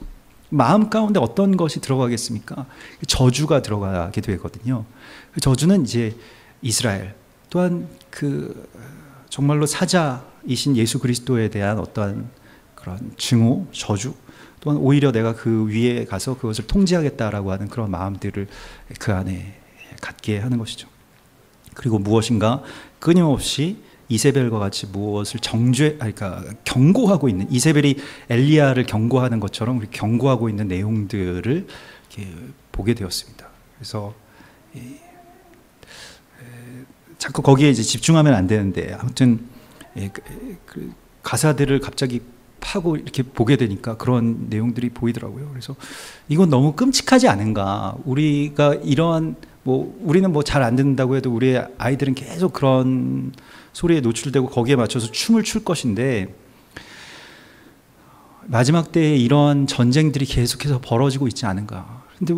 마음 가운데 어떤 것이 들어가겠습니까? 저주가 들어가게 되거든요. 그 저주는 이제 이스라엘, 또한 그 정말로 사자이신 예수 그리스도에 대한 어떠한 그런 증오, 저주, 또한 오히려 내가 그 위에 가서 그것을 통제하겠다라고 하는 그런 마음들을 그 안에 갖게 하는 것이죠. 그리고 무엇인가 끊임없이 이세벨과 같이 무엇을 그러니까 경고하고 있는, 이세벨이 엘리야를 경고하는 것처럼 우리 경고하고 있는 내용들을 이렇게 보게 되었습니다. 그래서 자꾸 거기에 이제 집중하면 안 되는데, 아무튼 그 가사들을 갑자기 파고 이렇게 보게 되니까 그런 내용들이 보이더라고요. 그래서 이건 너무 끔찍하지 않은가? 우리가 이러한 우리는 뭐 잘 안 듣는다고 해도 우리 아이들은 계속 그런 소리에 노출되고 거기에 맞춰서 춤을 출 것인데, 마지막 때에 이러한 전쟁들이 계속해서 벌어지고 있지 않은가? 근데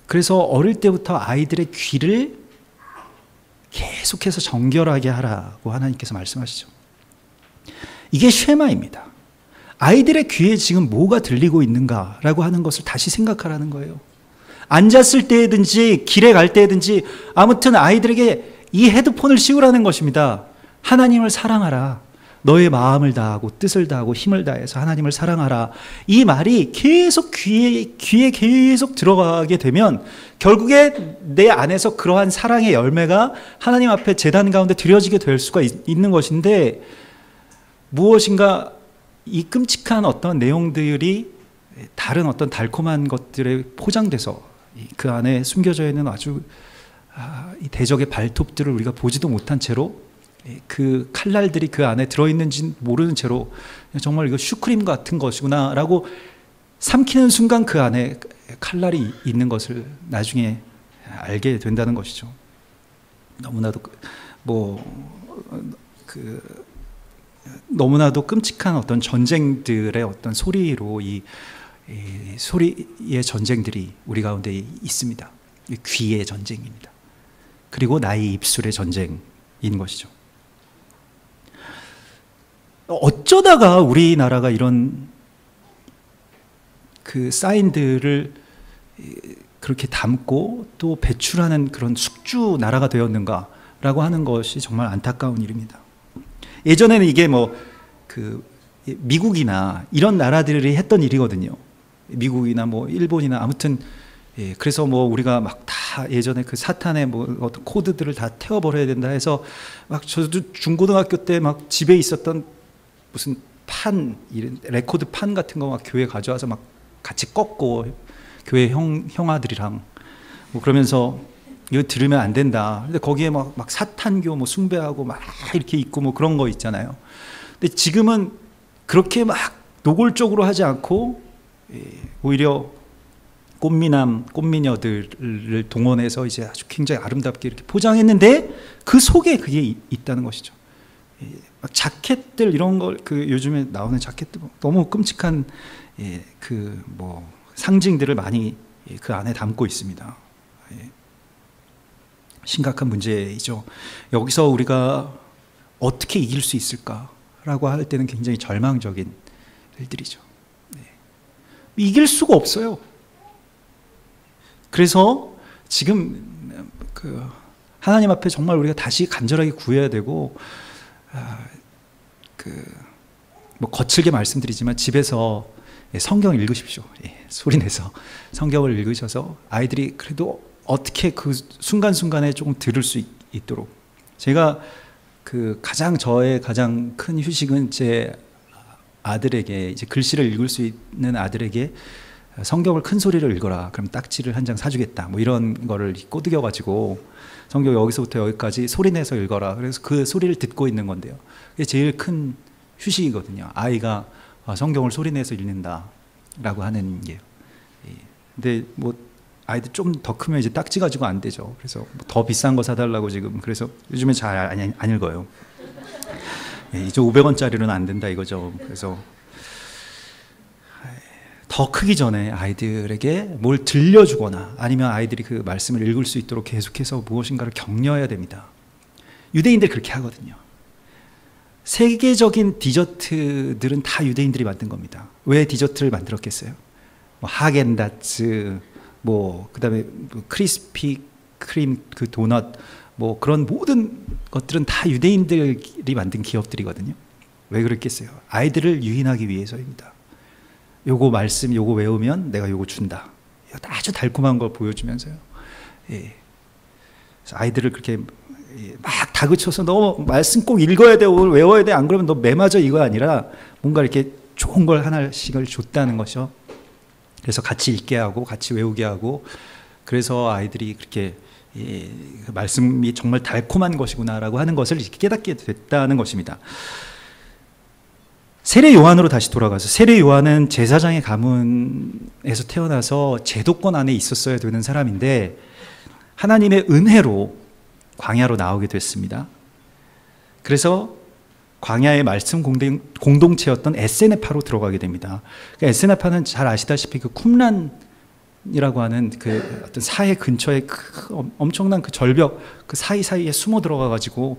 그래서 어릴 때부터 아이들의 귀를 계속해서 정결하게 하라고 하나님께서 말씀하시죠. 이게 쉐마입니다. 아이들의 귀에 지금 뭐가 들리고 있는가라고 하는 것을 다시 생각하라는 거예요. 앉았을 때든지 길에 갈 때든지 아무튼 아이들에게 이 헤드폰을 씌우라는 것입니다. 하나님을 사랑하라. 너의 마음을 다하고 뜻을 다하고 힘을 다해서 하나님을 사랑하라. 이 말이 계속 귀에 계속 들어가게 되면 결국에 내 안에서 그러한 사랑의 열매가 하나님 앞에 제단 가운데 드려지게 될 수가 있는 것인데, 무엇인가 이 끔찍한 어떤 내용들이 다른 어떤 달콤한 것들에 포장돼서 그 안에 숨겨져 있는 아주 이 대적의 발톱들을 우리가 보지도 못한 채로, 그 칼날들이 그 안에 들어있는지 모르는 채로 정말 이거 슈크림 같은 것이구나 라고 삼키는 순간 그 안에 칼날이 있는 것을 나중에 알게 된다는 것이죠. 너무나도 너무나도 끔찍한 어떤 전쟁들의 어떤 소리로 이 소리의 전쟁들이 우리 가운데 있습니다. 귀의 전쟁입니다. 그리고 나의 입술의 전쟁인 것이죠. 어쩌다가 우리나라가 이런 그 사인들을 그렇게 담고 또 배출하는 그런 숙주 나라가 되었는가라고 하는 것이 정말 안타까운 일입니다. 예전에는 이게 미국이나 이런 나라들이 했던 일이거든요. 미국이나 일본이나 아무튼, 그래서 우리가 막 다 예전에 그 사탄의 어떤 코드들을 다 태워버려야 된다 해서 막 저도 중고등학교 때 막 집에 있었던 무슨 레코드 판 같은 거 막 교회 가져와서 막 같이 꺾고 교회 형아들이랑 그러면서 이거 들으면 안 된다. 근데 거기에 막 사탄교 숭배하고 막 이렇게 있고 그런 거 있잖아요. 근데 지금은 그렇게 막 노골적으로 하지 않고 오히려 꽃미녀들을 동원해서 이제 아주 굉장히 아름답게 이렇게 포장했는데 그 속에 그게 있다는 것이죠. 막 자켓들 이런 걸 그 요즘에 나오는 자켓들 너무 끔찍한 그 뭐 상징들을 많이 그 안에 담고 있습니다. 심각한 문제이죠. 여기서 우리가 어떻게 이길 수 있을까라고 할 때는 굉장히 절망적인 일들이죠. 이길 수가 없어요. 그래서 지금 그 하나님 앞에 정말 우리가 다시 간절하게 구해야 되고, 뭐 거칠게 말씀드리지만 집에서 성경 읽으십시오. 소리 내서 성경을 읽으셔서 아이들이 그래도 어떻게 그 순간순간에 조금 들을 수 있도록. 제가 저의 가장 큰 휴식은 제 아들에게, 이제 글씨를 읽을 수 있는 아들에게 성경을 큰 소리로 읽어라. 그럼 딱지를 한 장 사주겠다. 뭐 이런 거를 꼬드겨가지고 성경 여기서부터 여기까지 소리 내서 읽어라. 그래서 그 소리를 듣고 있는 건데요. 그게 제일 큰 휴식이거든요. 아이가 성경을 소리 내서 읽는다라고 하는 게요. 근데 뭐 아이들 좀 더 크면 이제 딱지 가지고 안 되죠. 그래서 더 비싼 거 사달라고 지금. 그래서 요즘에 잘 안 읽어요. 이제 500원짜리로는 안 된다 이거죠. 그래서 더 크기 전에 아이들에게 뭘 들려주거나 아니면 아이들이 그 말씀을 읽을 수 있도록 계속해서 무엇인가를 격려해야 됩니다. 유대인들이 그렇게 하거든요. 세계적인 디저트들은 다 유대인들이 만든 겁니다. 왜 디저트를 만들었겠어요? 뭐 하겐다츠, 뭐 그다음에 크리스피 크림 그 도넛, 뭐 그런 모든 것들은 다 유대인들이 만든 기업들이거든요. 왜 그랬겠어요? 아이들을 유인하기 위해서입니다. 요거 말씀 요거 외우면 내가 요거 준다. 아주 달콤한 걸 보여주면서요. 그래서 아이들을 그렇게 막 다그쳐서 너 말씀 꼭 읽어야 돼, 오늘 외워야 돼, 안 그러면 너 매 맞아, 이거 아니라 뭔가 이렇게 좋은 걸 하나씩을 줬다는 것이요. 그래서 같이 읽게 하고 같이 외우게 하고, 그래서 아이들이 그렇게 말씀이 정말 달콤한 것이구나라고 하는 것을 깨닫게 됐다는 것입니다. 세례 요한으로 다시 돌아가서, 세례 요한은 제사장의 가문에서 태어나서 제도권 안에 있었어야 되는 사람인데 하나님의 은혜로 광야로 나오게 됐습니다. 그래서 광야의 말씀 공동체였던 에세네파로 들어가게 됩니다. 그러니까 에세네파는 잘 아시다시피 그 쿰란이라고 하는 그 어떤 사해 근처에 엄청난 그 절벽 그 사이사이에 숨어 들어가가지고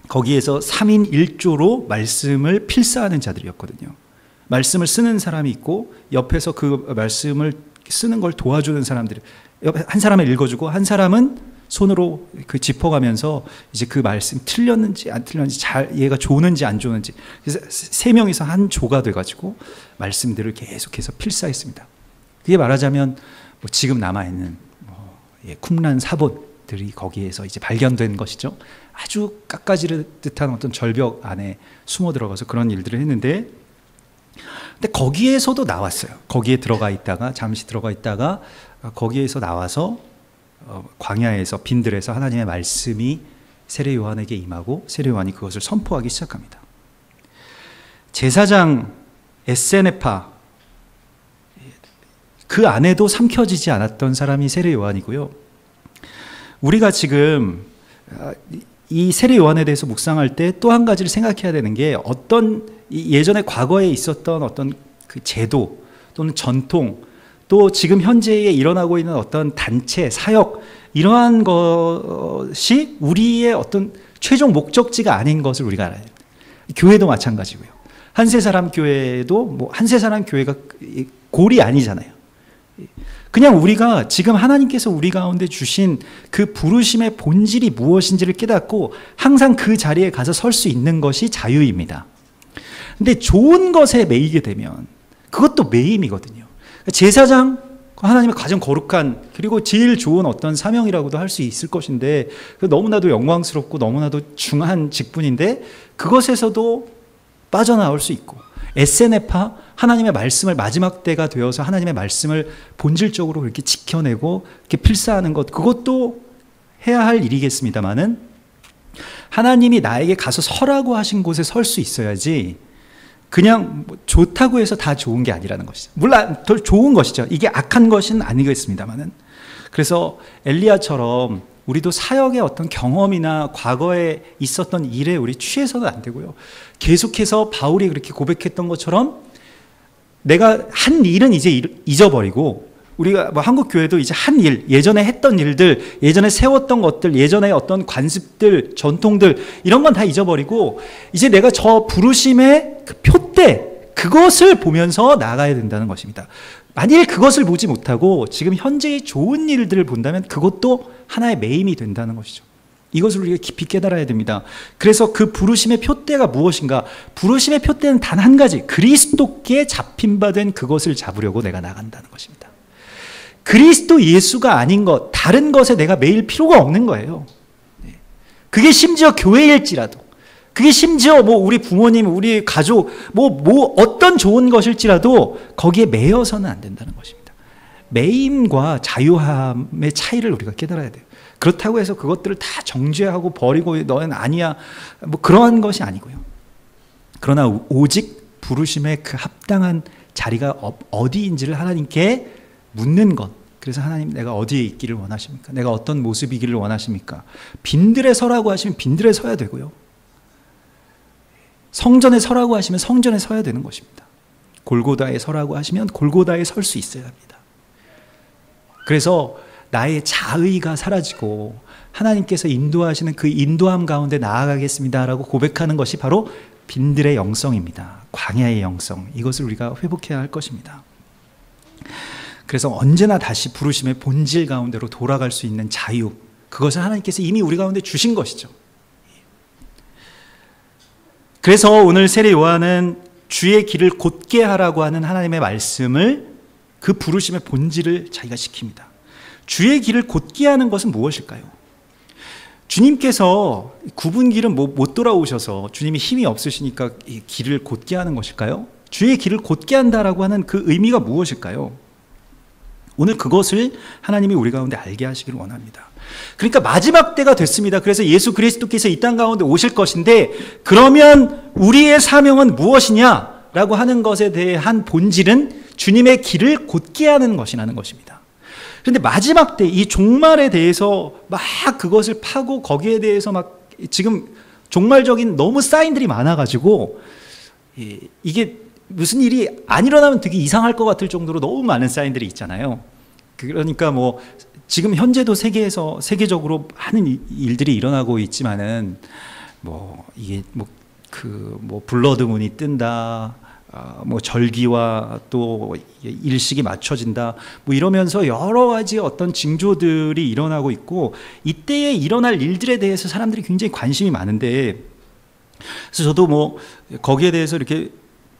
거기에서 3인 1조로 말씀을 필사하는 자들이었거든요. 말씀을 쓰는 사람이 있고 옆에서 그 말씀을 쓰는 걸 도와주는 사람들이, 옆에 한 사람을 읽어주고 한 사람은 손으로 그 짚어가면서 이제 그 말씀 틀렸는지 안 틀렸는지, 잘 얘가 좋는지 안 좋는지, 그래서 세 명이서 한 조가 돼가지고 말씀들을 계속해서 필사했습니다. 그게 말하자면 뭐 지금 남아있는 쿰란 사본들이 거기에서 이제 발견된 것이죠. 아주 깎아지르듯한 어떤 절벽 안에 숨어 들어가서 그런 일들을 했는데, 근데 거기에서도 나왔어요. 거기에 들어가 있다가 잠시 들어가 있다가 거기에서 나와서 광야에서 빈들에서 하나님의 말씀이 세례 요한에게 임하고 세례 요한이 그것을 선포하기 시작합니다. 제사장 에세네파, 그 안에도 삼켜지지 않았던 사람이 세례 요한이고요. 우리가 지금 이 세례 요한에 대해서 묵상할 때 또 한 가지를 생각해야 되는 게, 어떤 예전에 과거에 있었던 어떤 그 제도 또는 전통, 또 지금 현재에 일어나고 있는 어떤 단체, 사역, 이러한 것이 우리의 어떤 최종 목적지가 아닌 것을 우리가 알아야 돼요. 교회도 마찬가지고요. 한세사람 교회도 뭐 한세사람 교회가 골이 아니잖아요. 그냥 우리가 지금 하나님께서 우리 가운데 주신 그 부르심의 본질이 무엇인지를 깨닫고 항상 그 자리에 가서 설 수 있는 것이 자유입니다. 근데 좋은 것에 매이게 되면 그것도 매임이거든요. 제사장, 하나님의 가장 거룩한 그리고 제일 좋은 어떤 사명이라고도 할 수 있을 것인데, 너무나도 영광스럽고 너무나도 중한 직분인데 그것에서도 빠져나올 수 있고, 에세네파, 하나님의 말씀을 마지막 때가 되어서 하나님의 말씀을 본질적으로 그렇게 지켜내고 이렇게 필사하는 것, 그것도 해야 할 일이겠습니다만은, 하나님이 나에게 가서 서라고 하신 곳에 설 수 있어야지 그냥 좋다고 해서 다 좋은 게 아니라는 것이죠. 물론 더 좋은 것이죠. 이게 악한 것은 아니겠습니다만은. 그래서 엘리야처럼 우리도 사역의 어떤 경험이나 과거에 있었던 일에 우리 취해서는 안 되고요. 계속해서 바울이 그렇게 고백했던 것처럼 내가 한 일은 이제 잊어버리고, 우리가 뭐 한국 교회도 이제 한 일, 예전에 했던 일들, 예전에 세웠던 것들, 예전에 어떤 관습들, 전통들, 이런 건 다 잊어버리고 이제 내가 저 부르심의 그 표대, 그것을 보면서 나아가야 된다는 것입니다. 만일 그것을 보지 못하고 지금 현재의 좋은 일들을 본다면 그것도 하나의 매임이 된다는 것이죠. 이것을 우리가 깊이 깨달아야 됩니다. 그래서 그 부르심의 표대가 무엇인가? 부르심의 표대는 단 한 가지, 그리스도께 잡힌 바 된 그것을 잡으려고 내가 나간다는 것입니다. 그리스도 예수가 아닌 것, 다른 것에 내가 매일 필요가 없는 거예요. 그게 심지어 교회일지라도, 그게 심지어 뭐 우리 부모님, 우리 가족, 뭐 어떤 좋은 것일지라도 거기에 매여서는 안 된다는 것입니다. 매임과 자유함의 차이를 우리가 깨달아야 돼요. 그렇다고 해서 그것들을 다 정죄하고 버리고 너는 아니야, 뭐 그러한 것이 아니고요. 그러나 오직 부르심의 그 합당한 자리가 어디인지를 하나님께 묻는 것. 그래서 하나님, 내가 어디에 있기를 원하십니까? 내가 어떤 모습이기를 원하십니까? 빈들에 서라고 하시면 빈들에 서야 되고요. 성전에 서라고 하시면 성전에 서야 되는 것입니다. 골고다에 서라고 하시면 골고다에 설 수 있어야 합니다. 그래서 나의 자의가 사라지고 하나님께서 인도하시는 그 인도함 가운데 나아가겠습니다라고 고백하는 것이 바로 빈들의 영성입니다. 광야의 영성. 이것을 우리가 회복해야 할 것입니다. 그래서 언제나 다시 부르심의 본질 가운데로 돌아갈 수 있는 자유, 그것을 하나님께서 이미 우리 가운데 주신 것이죠. 그래서 오늘 세례 요한은 주의 길을 곧게 하라고 하는 하나님의 말씀을, 그 부르심의 본질을 자기가 지킵니다. 주의 길을 곧게 하는 것은 무엇일까요? 주님께서 굽은 길은 못 돌아오셔서 주님이 힘이 없으시니까 이 길을 곧게 하는 것일까요? 주의 길을 곧게 한다라고 하는 그 의미가 무엇일까요? 오늘 그것을 하나님이 우리 가운데 알게 하시기를 원합니다. 그러니까 마지막 때가 됐습니다. 그래서 예수 그리스도께서 이 땅 가운데 오실 것인데, 그러면 우리의 사명은 무엇이냐라고 하는 것에 대한 본질은 주님의 길을 곧게 하는 것이라는 것입니다. 그런데 마지막 때, 이 종말에 대해서 막 그것을 파고 거기에 대해서 막 지금 종말적인 너무 사인들이 많아가지고 이게 무슨 일이 안 일어나면 되게 이상할 것 같을 정도로 너무 많은 사인들이 있잖아요. 그러니까 뭐 지금 현재도 세계적으로 많은 일들이 일어나고 있지만은 뭐 이게 뭐 블러드문이 뜬다, 뭐 절기와 또 일식이 맞춰진다, 뭐 이러면서 여러 가지 어떤 징조들이 일어나고 있고, 이때에 일어날 일들에 대해서 사람들이 굉장히 관심이 많은데, 그래서 저도 뭐 거기에 대해서 이렇게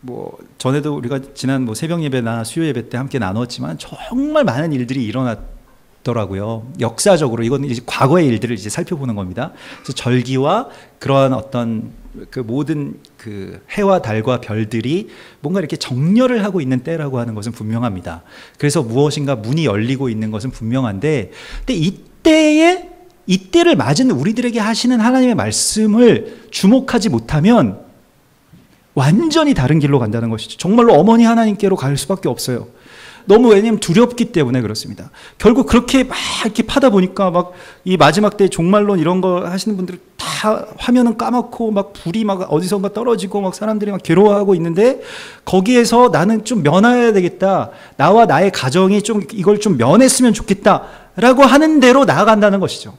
뭐 전에도 우리가 지난 뭐 새벽 예배나 수요 예배 때 함께 나눴지만 정말 많은 일들이 일어났더라고요. 역사적으로 이건 이제 과거의 일들을 이제 살펴보는 겁니다. 그래서 절기와 그러한 어떤 그 모든 그 해와 달과 별들이 뭔가 이렇게 정렬을 하고 있는 때라고 하는 것은 분명합니다. 그래서 무엇인가 문이 열리고 있는 것은 분명한데, 근데 이때를 맞은 우리들에게 하시는 하나님의 말씀을 주목하지 못하면 완전히 다른 길로 간다는 것이죠. 정말로 어머니 하나님께로 갈 수밖에 없어요. 너무, 왜냐하면 두렵기 때문에 그렇습니다. 결국 그렇게 막 이렇게 파다 보니까 막 이 마지막 때 종말론 이런 거 하시는 분들 다 화면은 까맣고 막 불이 막 어디선가 떨어지고 막 사람들이 막 괴로워하고 있는데, 거기에서 나는 좀 면해야 되겠다, 나와 나의 가정이 좀 이걸 좀 면했으면 좋겠다라고 하는 대로 나아간다는 것이죠.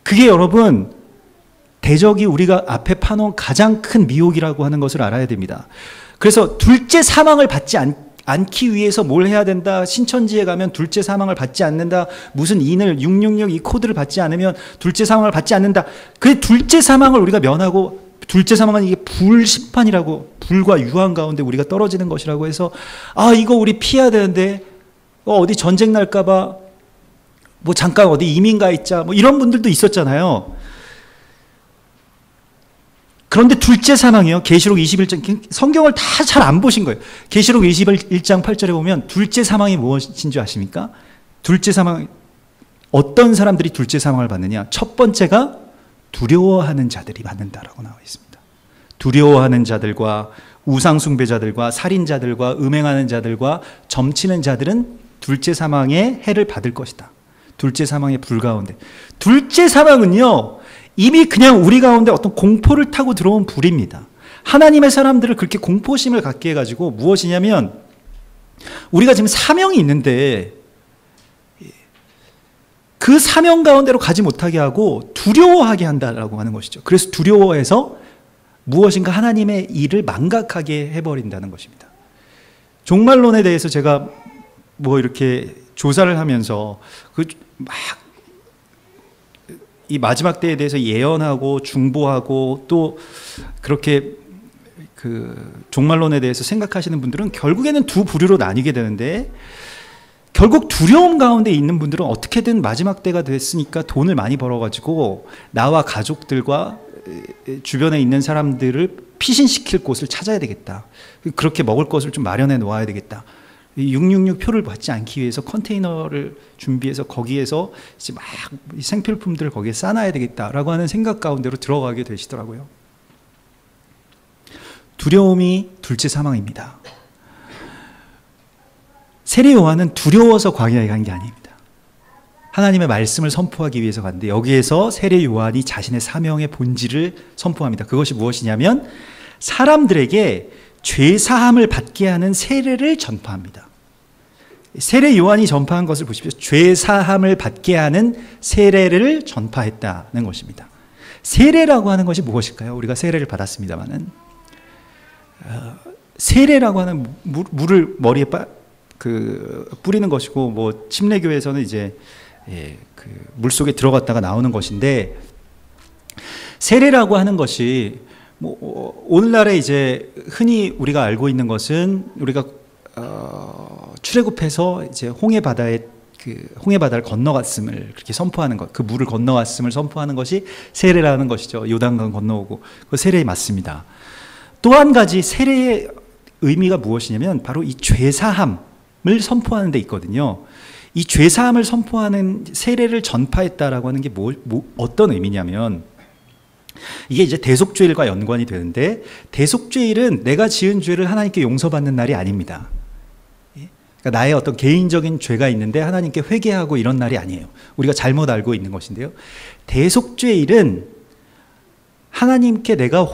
그게 여러분, 대적이 우리가 앞에 파놓은 가장 큰 미혹이라고 하는 것을 알아야 됩니다. 그래서 둘째 사망을 받지 않기 위해서 뭘 해야 된다, 신천지에 가면 둘째 사망을 받지 않는다, 무슨 인을 666 이 코드를 받지 않으면 둘째 사망을 받지 않는다. 그 둘째 사망을 우리가 면하고, 둘째 사망은 이게 불심판이라고, 불과 유황 가운데 우리가 떨어지는 것이라고 해서, 이거 우리 피해야 되는데, 어디 전쟁 날까봐 뭐 잠깐 어디 이민 가 있자, 뭐 이런 분들도 있었잖아요. 그런데 둘째 사망이요. 계시록 21장, 성경을 다 잘 안 보신 거예요. 계시록 21장 8절에 보면 둘째 사망이 무엇인 줄 아십니까? 둘째 사망, 어떤 사람들이 둘째 사망을 받느냐? 첫 번째가 두려워하는 자들이 받는다라고 나와 있습니다. 두려워하는 자들과 우상 숭배자들과 살인자들과 음행하는 자들과 점치는 자들은 둘째 사망의 해를 받을 것이다. 둘째 사망의 불 가운데. 둘째 사망은요, 이미 그냥 우리 가운데 어떤 공포를 타고 들어온 불입니다. 하나님의 사람들을 그렇게 공포심을 갖게 해가지고 무엇이냐면, 우리가 지금 사명이 있는데 그 사명 가운데로 가지 못하게 하고 두려워하게 한다라고 하는 것이죠. 그래서 두려워해서 무엇인가 하나님의 일을 망각하게 해버린다는 것입니다. 종말론에 대해서 제가 뭐 이렇게 조사를 하면서 이 마지막 때에 대해서 예언하고 중보하고 또 그렇게 종말론에 대해서 생각하시는 분들은 결국에는 두 부류로 나뉘게 되는데, 결국 두려움 가운데 있는 분들은 어떻게든 마지막 때가 됐으니까 돈을 많이 벌어가지고 나와 가족들과 주변에 있는 사람들을 피신시킬 곳을 찾아야 되겠다. 그렇게 먹을 것을 좀 마련해 놓아야 되겠다. 666 표를 받지 않기 위해서 컨테이너를 준비해서 거기에서 이제 막 생필품들을 거기에 싸놔야 되겠다라고 하는 생각 가운데로 들어가게 되시더라고요. 두려움이 둘째 사망입니다. 세례 요한은 두려워서 광야에 간 게 아닙니다. 하나님의 말씀을 선포하기 위해서 갔는데, 여기에서 세례 요한이 자신의 사명의 본질을 선포합니다. 그것이 무엇이냐면 사람들에게 죄 사함을 받게 하는 세례를 전파합니다. 세례 요한이 전파한 것을 보십시오. 죄 사함을 받게 하는 세례를 전파했다는 것입니다. 세례라고 하는 것이 무엇일까요? 우리가 세례를 받았습니다마는 세례라고 하는 물을 머리에 뿌리는 것이고, 뭐 침례교에서는 이제 물 속에 들어갔다가 나오는 것인데, 세례라고 하는 것이 뭐 오늘날에 이제 흔히 우리가 알고 있는 것은, 우리가 출애굽해서 이제 홍해 바다를 건너갔음을 그렇게 선포하는 것, 그 물을 건너갔음을 선포하는 것이 세례라는 것이죠. 요단강 건너오고, 그 세례에 맞습니다. 또 한 가지 세례의 의미가 무엇이냐면 바로 이 죄사함을 선포하는 데 있거든요. 이 죄사함을 선포하는 세례를 전파했다라고 하는 게 어떤 의미냐면, 이게 이제 대속죄일과 연관이 되는데, 대속죄일은 내가 지은 죄를 하나님께 용서받는 날이 아닙니다. 그러니까 나의 어떤 개인적인 죄가 있는데 하나님께 회개하고 이런 날이 아니에요. 우리가 잘못 알고 있는 것인데요. 대속죄일은 하나님께 내가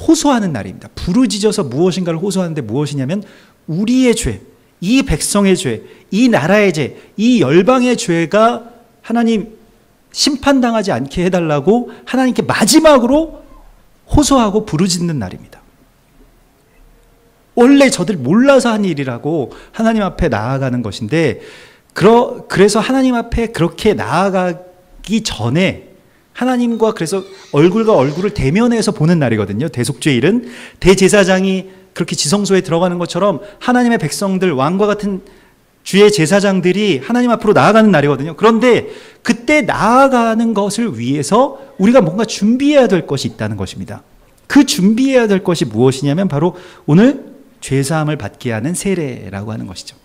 호소하는 날입니다. 부르짖어서 무엇인가를 호소하는데, 무엇이냐면 우리의 죄, 이 백성의 죄, 이 나라의 죄, 이 열방의 죄가 하나님 심판당하지 않게 해달라고 하나님께 마지막으로 호소하고 부르짖는 날입니다. 원래 저들 몰라서 한 일이라고 하나님 앞에 나아가는 것인데, 그래서 하나님 앞에 그렇게 나아가기 전에 하나님과 그래서 얼굴과 얼굴을 대면해서 보는 날이거든요. 대속죄일은 대제사장이 그렇게 지성소에 들어가는 것처럼 하나님의 백성들, 왕과 같은 주의 제사장들이 하나님 앞으로 나아가는 날이거든요. 그런데 그때 나아가는 것을 위해서 우리가 뭔가 준비해야 될 것이 있다는 것입니다. 그 준비해야 될 것이 무엇이냐면 바로 오늘 죄사함을 받게 하는 세례라고 하는 것이죠.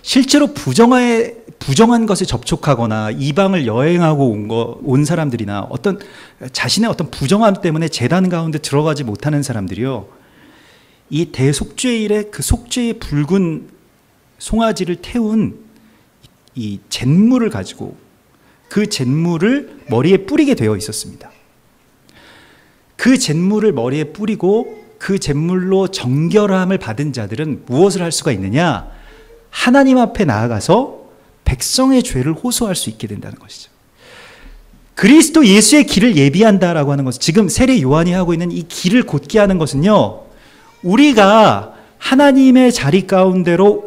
실제로 부정한 것에 접촉하거나 이방을 여행하고 온 사람들이나 어떤 자신의 어떤 부정함 때문에 제단 가운데 들어가지 못하는 사람들이요, 이 대속죄일에 그 속죄의 붉은 송아지를 태운 이 잿물을 가지고 그 잿물을 머리에 뿌리게 되어 있었습니다. 그 잿물을 머리에 뿌리고 그 잿물로 정결함을 받은 자들은 무엇을 할 수가 있느냐? 하나님 앞에 나아가서 백성의 죄를 호소할 수 있게 된다는 것이죠. 그리스도 예수의 길을 예비한다라고 하는 것은, 지금 세례 요한이 하고 있는 이 길을 곧게 하는 것은요, 우리가 하나님의 자리 가운데로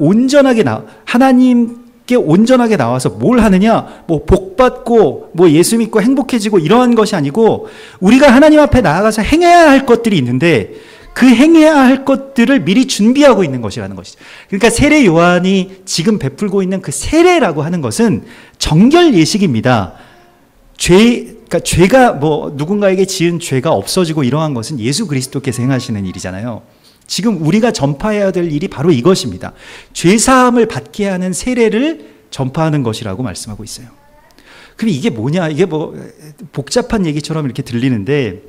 하나님께 온전하게 나와서 뭘 하느냐, 뭐 복 받고 뭐 예수 믿고 행복해지고 이러한 것이 아니고, 우리가 하나님 앞에 나아가서 행해야 할 것들이 있는데 그 행해야 할 것들을 미리 준비하고 있는 것이라는 것이죠. 그러니까 세례 요한이 지금 베풀고 있는 그 세례라고 하는 것은 정결 예식입니다. 그러니까 죄가 뭐 누군가에게 지은 죄가 없어지고 이러한 것은 예수 그리스도께서 행하시는 일이잖아요. 지금 우리가 전파해야 될 일이 바로 이것입니다. 죄사함을 받게 하는 세례를 전파하는 것이라고 말씀하고 있어요. 그럼 이게 뭐냐? 이게 뭐 복잡한 얘기처럼 이렇게 들리는데,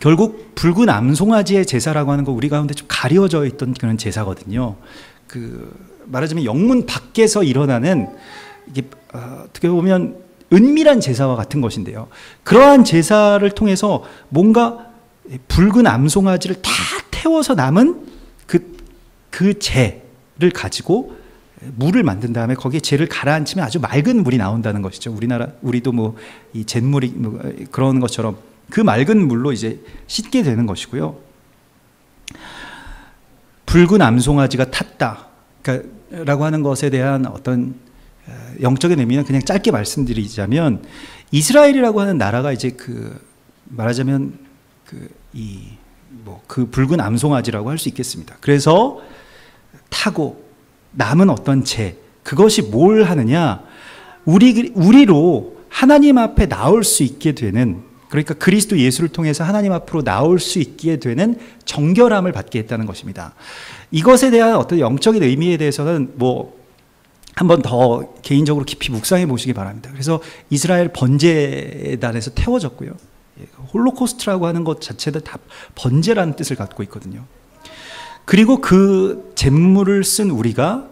결국 붉은 암송아지의 제사라고 하는 거 우리 가운데 좀 가려져 있던 그런 제사거든요. 말하자면 영문 밖에서 일어나는 이게 어떻게 보면 은밀한 제사와 같은 것인데요. 그러한 제사를 통해서 뭔가 붉은 암송아지를 다 태워서 남은 그 재를 가지고 물을 만든 다음에 거기에 재를 가라앉히면 아주 맑은 물이 나온다는 것이죠. 우리도 뭐 이 잿물이 뭐 그런 것처럼 그 맑은 물로 이제 씻게 되는 것이고요. 붉은 암송아지가 탔다. 라고 하는 것에 대한 어떤 영적인 의미는 그냥 짧게 말씀드리자면, 이스라엘이라고 하는 나라가 이제 말하자면 그 붉은 암송아지라고 할 수 있겠습니다. 그래서 타고 남은 어떤 재, 그것이 뭘 하느냐, 우리로 하나님 앞에 나올 수 있게 되는, 그러니까 그리스도 예수를 통해서 하나님 앞으로 나올 수 있게 되는 정결함을 받게 했다는 것입니다. 이것에 대한 어떤 영적인 의미에 대해서는 한번 더 개인적으로 깊이 묵상해 보시기 바랍니다. 그래서 이스라엘 번제단에서 태워졌고요. 홀로코스트라고 하는 것 자체도 다 번제라는 뜻을 갖고 있거든요. 그리고 그 잿물을 쓴 우리가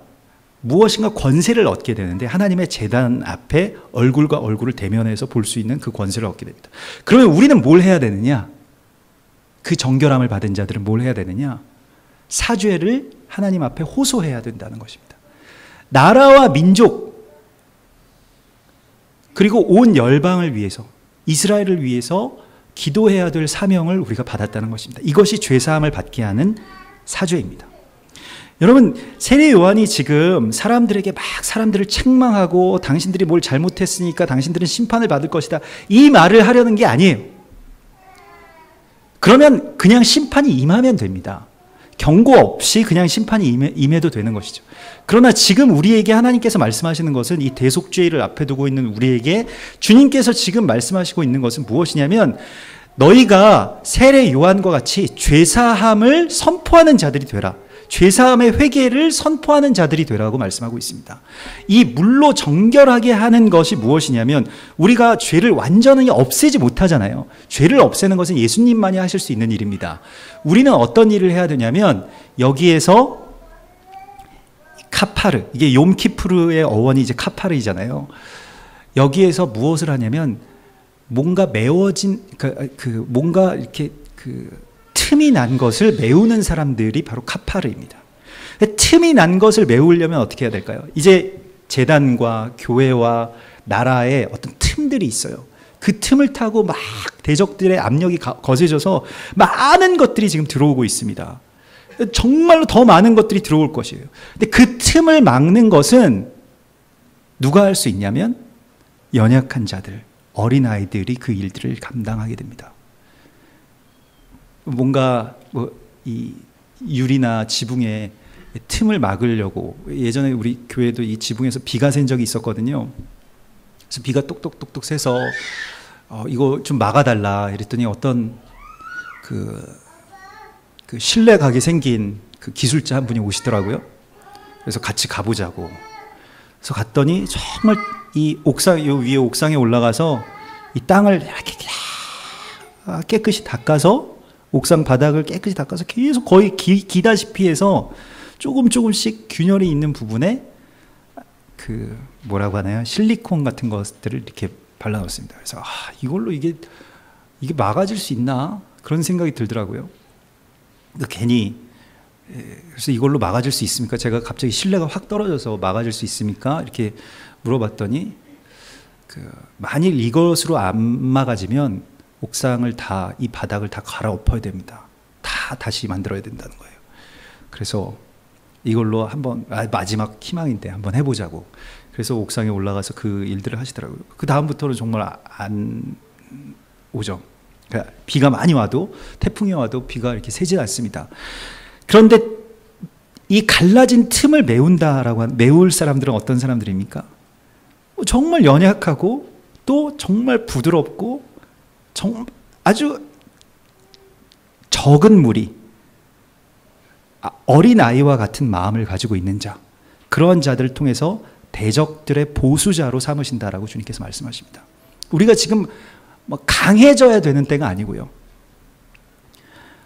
무엇인가 권세를 얻게 되는데, 하나님의 제단 앞에 얼굴과 얼굴을 대면해서 볼 수 있는 그 권세를 얻게 됩니다. 그러면 우리는 뭘 해야 되느냐? 그 정결함을 받은 자들은 뭘 해야 되느냐? 사죄를 하나님 앞에 호소해야 된다는 것입니다. 나라와 민족, 그리고 온 열방을 위해서, 이스라엘을 위해서 기도해야 될 사명을 우리가 받았다는 것입니다. 이것이 죄사함을 받게 하는 사죄입니다. 여러분, 세례 요한이 지금 사람들에게 막 사람들을 책망하고 당신들이 뭘 잘못했으니까 당신들은 심판을 받을 것이다, 이 말을 하려는 게 아니에요. 그러면 그냥 심판이 임하면 됩니다. 경고 없이 그냥 심판이 임해도 되는 것이죠. 그러나 지금 우리에게 하나님께서 말씀하시는 것은, 이 대속죄를 앞에 두고 있는 우리에게 주님께서 지금 말씀하시고 있는 것은 무엇이냐면, 너희가 세례 요한과 같이 죄사함을 선포하는 자들이 되라. 죄사함의 회개를 선포하는 자들이 되라고 말씀하고 있습니다. 이 물로 정결하게 하는 것이 무엇이냐면, 우리가 죄를 완전히 없애지 못하잖아요. 죄를 없애는 것은 예수님만이 하실 수 있는 일입니다. 우리는 어떤 일을 해야 되냐면, 여기에서 카파르, 이게 욤키푸르의 어원이 이제 카파르이잖아요. 여기에서 무엇을 하냐면, 뭔가 메워진 뭔가 이렇게 틈이 난 것을 메우는 사람들이 바로 카파르입니다. 틈이 난 것을 메우려면 어떻게 해야 될까요? 이제 제단과 교회와 나라에 어떤 틈들이 있어요. 그 틈을 타고 막 대적들의 압력이 거세져서 많은 것들이 지금 들어오고 있습니다. 정말로 더 많은 것들이 들어올 것이에요. 근데 그 틈을 막는 것은 누가 할 수 있냐면, 연약한 자들, 어린아이들이 그 일들을 감당하게 됩니다. 뭔가 이 유리나 지붕에 틈을 막으려고, 예전에 우리 교회도 이 지붕에서 비가 샌 적이 있었거든요. 그래서 비가 똑똑똑똑 새서 이거 좀 막아달라 이랬더니, 어떤 그 실내 가게 생긴 그 기술자 한 분이 오시더라고요. 그래서 같이 가보자고. 그래서 갔더니 정말 이 위에 옥상에 올라가서 이 땅을 이렇게 깨끗이 닦아서, 옥상 바닥을 깨끗이 닦아서 계속 거의 기다시피 해서 조금씩 균열이 있는 부분에 뭐라고 하나요? 실리콘 같은 것들을 이렇게 발라놓습니다. 그래서 이걸로 이게 막아질 수 있나? 그런 생각이 들더라고요. 괜히, 그래서 이걸로 막아질 수 있습니까? 제가 갑자기 신뢰가 확 떨어져서 막아질 수 있습니까? 이렇게 물어봤더니, 만일 이것으로 안 막아지면 옥상을 다, 이 바닥을 다 갈아엎어야 됩니다. 다시 만들어야 된다는 거예요. 그래서 이걸로 한번, 마지막 희망인데 한번 해보자고. 그래서 옥상에 올라가서 그 일들을 하시더라고요. 그 다음부터는 정말 안 오죠. 그러니까 비가 많이 와도, 태풍이 와도 비가 이렇게 새지 않습니다. 그런데 이 갈라진 틈을 메울 사람들은 어떤 사람들입니까? 정말 연약하고, 또 정말 부드럽고, 아주 적은 무리, 어린아이와 같은 마음을 가지고 있는 자, 그런 자들을 통해서 대적들의 보수자로 삼으신다라고 주님께서 말씀하십니다. 우리가 지금 강해져야 되는 때가 아니고요.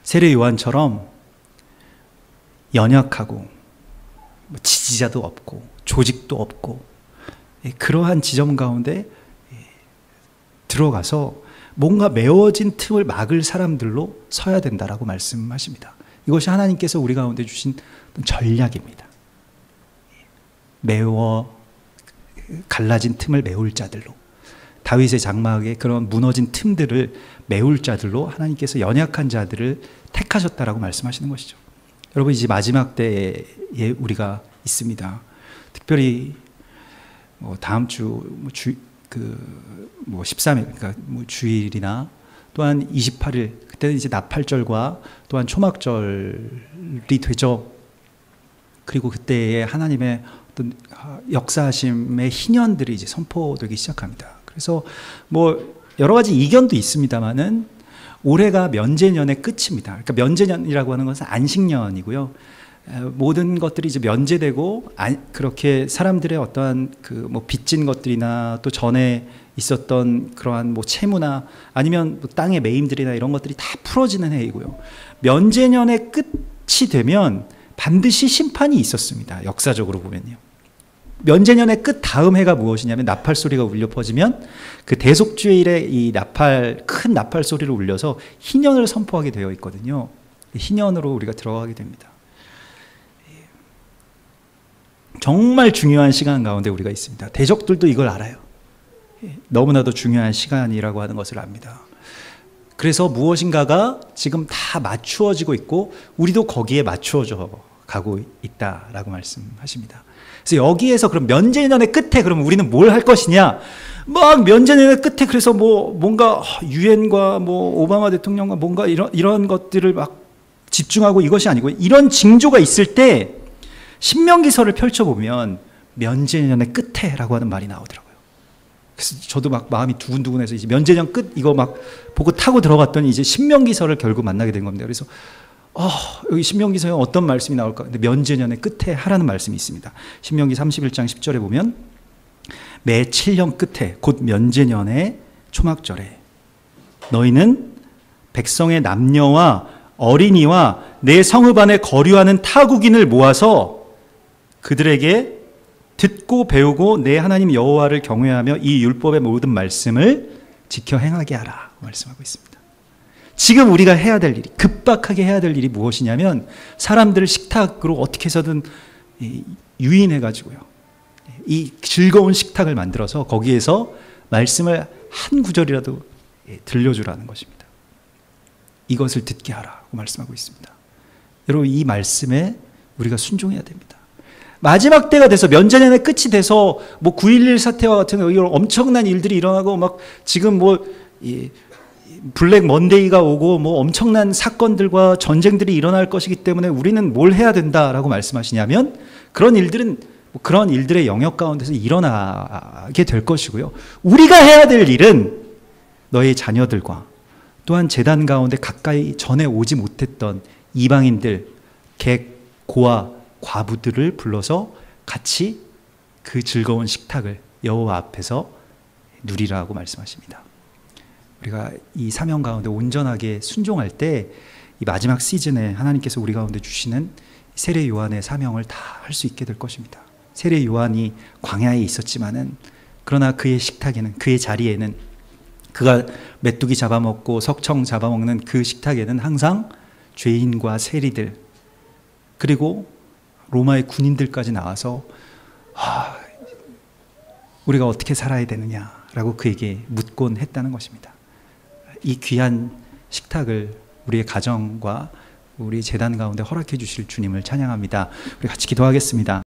세례 요한처럼 연약하고 뭐 지지자도 없고 조직도 없고 그러한 지점 가운데 들어가서 뭔가 메워진 틈을 막을 사람들로 서야 된다라고 말씀하십니다. 이것이 하나님께서 우리 가운데 주신 전략입니다. 갈라진 틈을 메울 자들로, 다윗의 장막의 그런 무너진 틈들을 메울 자들로 하나님께서 연약한 자들을 택하셨다라고 말씀하시는 것이죠. 여러분, 이제 마지막 때에 우리가 있습니다. 특별히 다음 주 13일, 그러니까 주일이나 또한 28일, 그때는 이제 나팔절과 또한 초막절이 되죠. 그리고 그때에 하나님의 어떤 역사하심의 희년들이 이제 선포되기 시작합니다. 그래서 여러 가지 이견도 있습니다만은 올해가 면제년의 끝입니다. 그러니까 면제년이라고 하는 것은 안식년이고요. 모든 것들이 이제 면제되고 그렇게 사람들의 어떠한 빚진 것들이나 또 전에 있었던 그러한 채무나 아니면 땅의 매임들이나 이런 것들이 다 풀어지는 해이고요. 면제년의 끝이 되면 반드시 심판이 있었습니다. 역사적으로 보면요. 면제년의 끝 다음 해가 무엇이냐면 나팔 소리가 울려 퍼지면 그 대속주일에 이 큰 나팔 소리를 울려서 희년을 선포하게 되어 있거든요. 희년으로 우리가 들어가게 됩니다. 정말 중요한 시간 가운데 우리가 있습니다. 대적들도 이걸 알아요. 너무나도 중요한 시간이라고 하는 것을 압니다. 그래서 무엇인가가 지금 다 맞추어지고 있고 우리도 거기에 맞추어져 가고 있다라고 말씀하십니다. 그래서 여기에서 그럼 면제년의 끝에 그럼 우리는 뭘 할 것이냐? 막 면제년의 끝에 그래서 뭔가 유엔과 오바마 대통령과 뭔가 이런 것들을 막 집중하고 이것이 아니고 이런 징조가 있을 때 신명기서를 펼쳐보면 면제년의 끝에라고 하는 말이 나오더라고요. 그래서 저도 막 마음이 두근두근해서 이제 면제년 끝 이거 막 보고 타고 들어갔더니 이제 신명기서를 결국 만나게 된 겁니다. 그래서 여기 신명기서에 어떤 말씀이 나올까? 근데 면제년의 끝에 하라는 말씀이 있습니다. 신명기 31장 10절에 보면 매 7년 끝에 곧 면제년의 초막절에 너희는 백성의 남녀와 어린이와 내 성읍 안에 거류하는 타국인을 모아서 그들에게 듣고 배우고 내 하나님 여호와를 경외하며 이 율법의 모든 말씀을 지켜 행하게 하라 말씀하고 있습니다. 지금 우리가 해야 될 일이, 급박하게 해야 될 일이 무엇이냐면 사람들을 식탁으로 어떻게 해서든 유인해가지고요, 이 즐거운 식탁을 만들어서 거기에서 말씀을 한 구절이라도 들려주라는 것입니다. 이것을 듣게 하라고 말씀하고 있습니다. 여러분, 이 말씀에 우리가 순종해야 됩니다. 마지막 때가 돼서 면제년의 끝이 돼서 9.11 사태와 같은 이런 엄청난 일들이 일어나고 막 지금 블랙 먼데이가 오고 엄청난 사건들과 전쟁들이 일어날 것이기 때문에 우리는 뭘 해야 된다라고 말씀하시냐면 그런 일들은 그런 일들의 영역 가운데서 일어나게 될 것이고요. 우리가 해야 될 일은 너희 자녀들과 또한 제단 가운데 가까이 전에 오지 못했던 이방인들, 객, 고아, 과부들을 불러서 같이 그 즐거운 식탁을 여호와 앞에서 누리라고 말씀하십니다. 우리가 이 사명 가운데 온전하게 순종할 때 이 마지막 시즌에 하나님께서 우리 가운데 주시는 세례 요한의 사명을 다 할 수 있게 될 것입니다. 세례 요한이 광야에 있었지만은 그러나 그의 식탁에는, 그의 자리에는, 그가 메뚜기 잡아먹고 석청 잡아먹는 그 식탁에는 항상 죄인과 세리들 그리고 로마의 군인들까지 나와서 우리가 어떻게 살아야 되느냐라고 그에게 묻곤 했다는 것입니다. 이 귀한 식탁을 우리의 가정과 우리 재단 가운데 허락해 주실 주님을 찬양합니다. 우리 같이 기도하겠습니다.